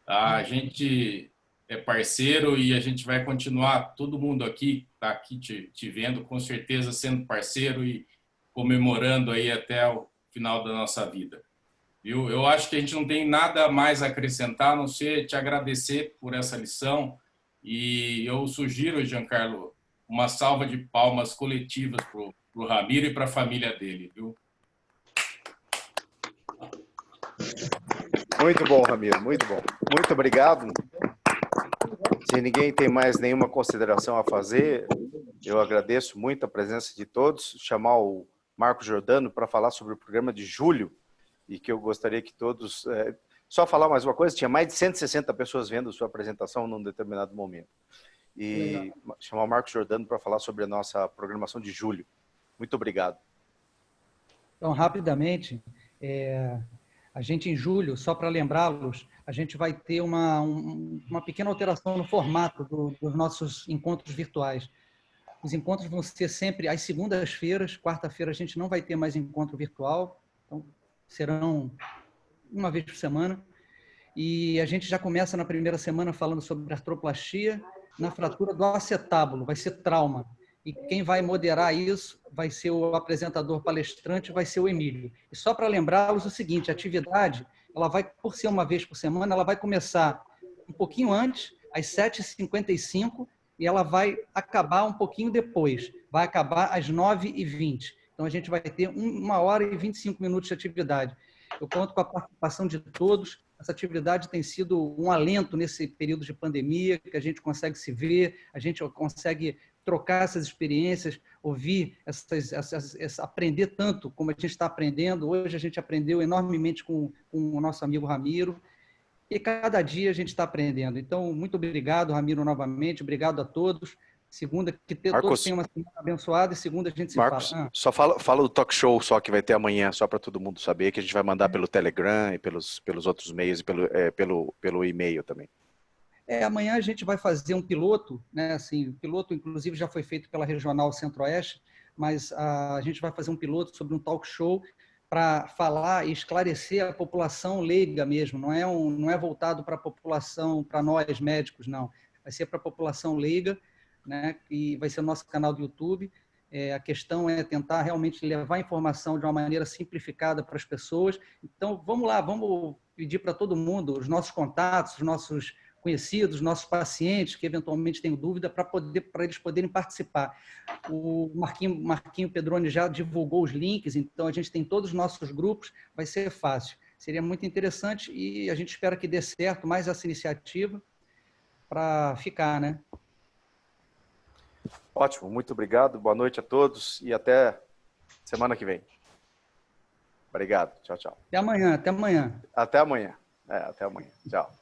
Tá? A gente é parceiro e a gente vai continuar, todo mundo aqui está aqui te vendo, com certeza sendo parceiro e comemorando aí até o final da nossa vida. Viu? Eu acho que a gente não tem nada mais a acrescentar, a não ser te agradecer por essa lição, e eu sugiro, Giancarlo, uma salva de palmas coletivas para o Ramiro e para a família dele. Viu? Muito bom, Ramiro, muito bom. Muito obrigado. Se ninguém tem mais nenhuma consideração a fazer, eu agradeço muito a presença de todos. Chamar o Marco Giordano para falar sobre o programa de julho, e que eu gostaria que todos... Só falar mais uma coisa, tinha mais de 160 pessoas vendo a sua apresentação num determinado momento. E chamar o Marco Giordano para falar sobre a nossa programação de julho. Muito obrigado. Então, rapidamente, a gente em julho, só para lembrá-los, a gente vai ter uma pequena alteração no formato dos nossos encontros virtuais. Os encontros vão ser sempre às segundas-feiras, quarta-feira a gente não vai ter mais encontro virtual, então serão uma vez por semana. E a gente já começa na primeira semana falando sobre artroplastia, na fratura do acetábulo, vai ser trauma. E quem vai moderar isso vai ser o apresentador palestrante, vai ser o Emílio. E só para lembrá-los o seguinte, a atividade, ela vai, por ser uma vez por semana, ela vai começar um pouquinho antes, às 7h55, e ela vai acabar um pouquinho depois, vai acabar às 9h20. Então, a gente vai ter 1h25 de atividade. Eu conto com a participação de todos. Essa atividade tem sido um alento nesse período de pandemia, que a gente consegue se ver, a gente consegue trocar essas experiências, ouvir, aprender tanto como a gente está aprendendo. Hoje a gente aprendeu enormemente com o nosso amigo Ramiro, e cada dia a gente está aprendendo. Então, muito obrigado, Ramiro, novamente. Obrigado a todos. Segunda, que todos tenham uma semana abençoada, e segunda a gente se Marcos, fala. só fala do talk show só que vai ter amanhã, só para todo mundo saber, que a gente vai mandar pelo Telegram e pelos outros meios e pelo e-mail também. Amanhã a gente vai fazer um piloto, né? Assim, o piloto, inclusive, já foi feito pela Regional Centro-Oeste, mas a gente vai fazer um piloto sobre um talk show para falar e esclarecer a população leiga mesmo. Não é voltado para a população, para nós médicos, não. Vai ser para a população leiga, né? E vai ser o nosso canal do YouTube. A questão é tentar realmente levar a informação de uma maneira simplificada para as pessoas. Então, vamos lá, vamos pedir para todo mundo os nossos contatos, os nossos conhecidos, nossos pacientes que eventualmente têm dúvida, para eles poderem participar. O Marquinho Pedroni já divulgou os links, então a gente tem todos os nossos grupos, vai ser fácil. Seria muito interessante e a gente espera que dê certo mais essa iniciativa para ficar, né? Ótimo, muito obrigado, boa noite a todos e até semana que vem. Obrigado, tchau, tchau. Até amanhã, até amanhã. Até amanhã, até amanhã, tchau.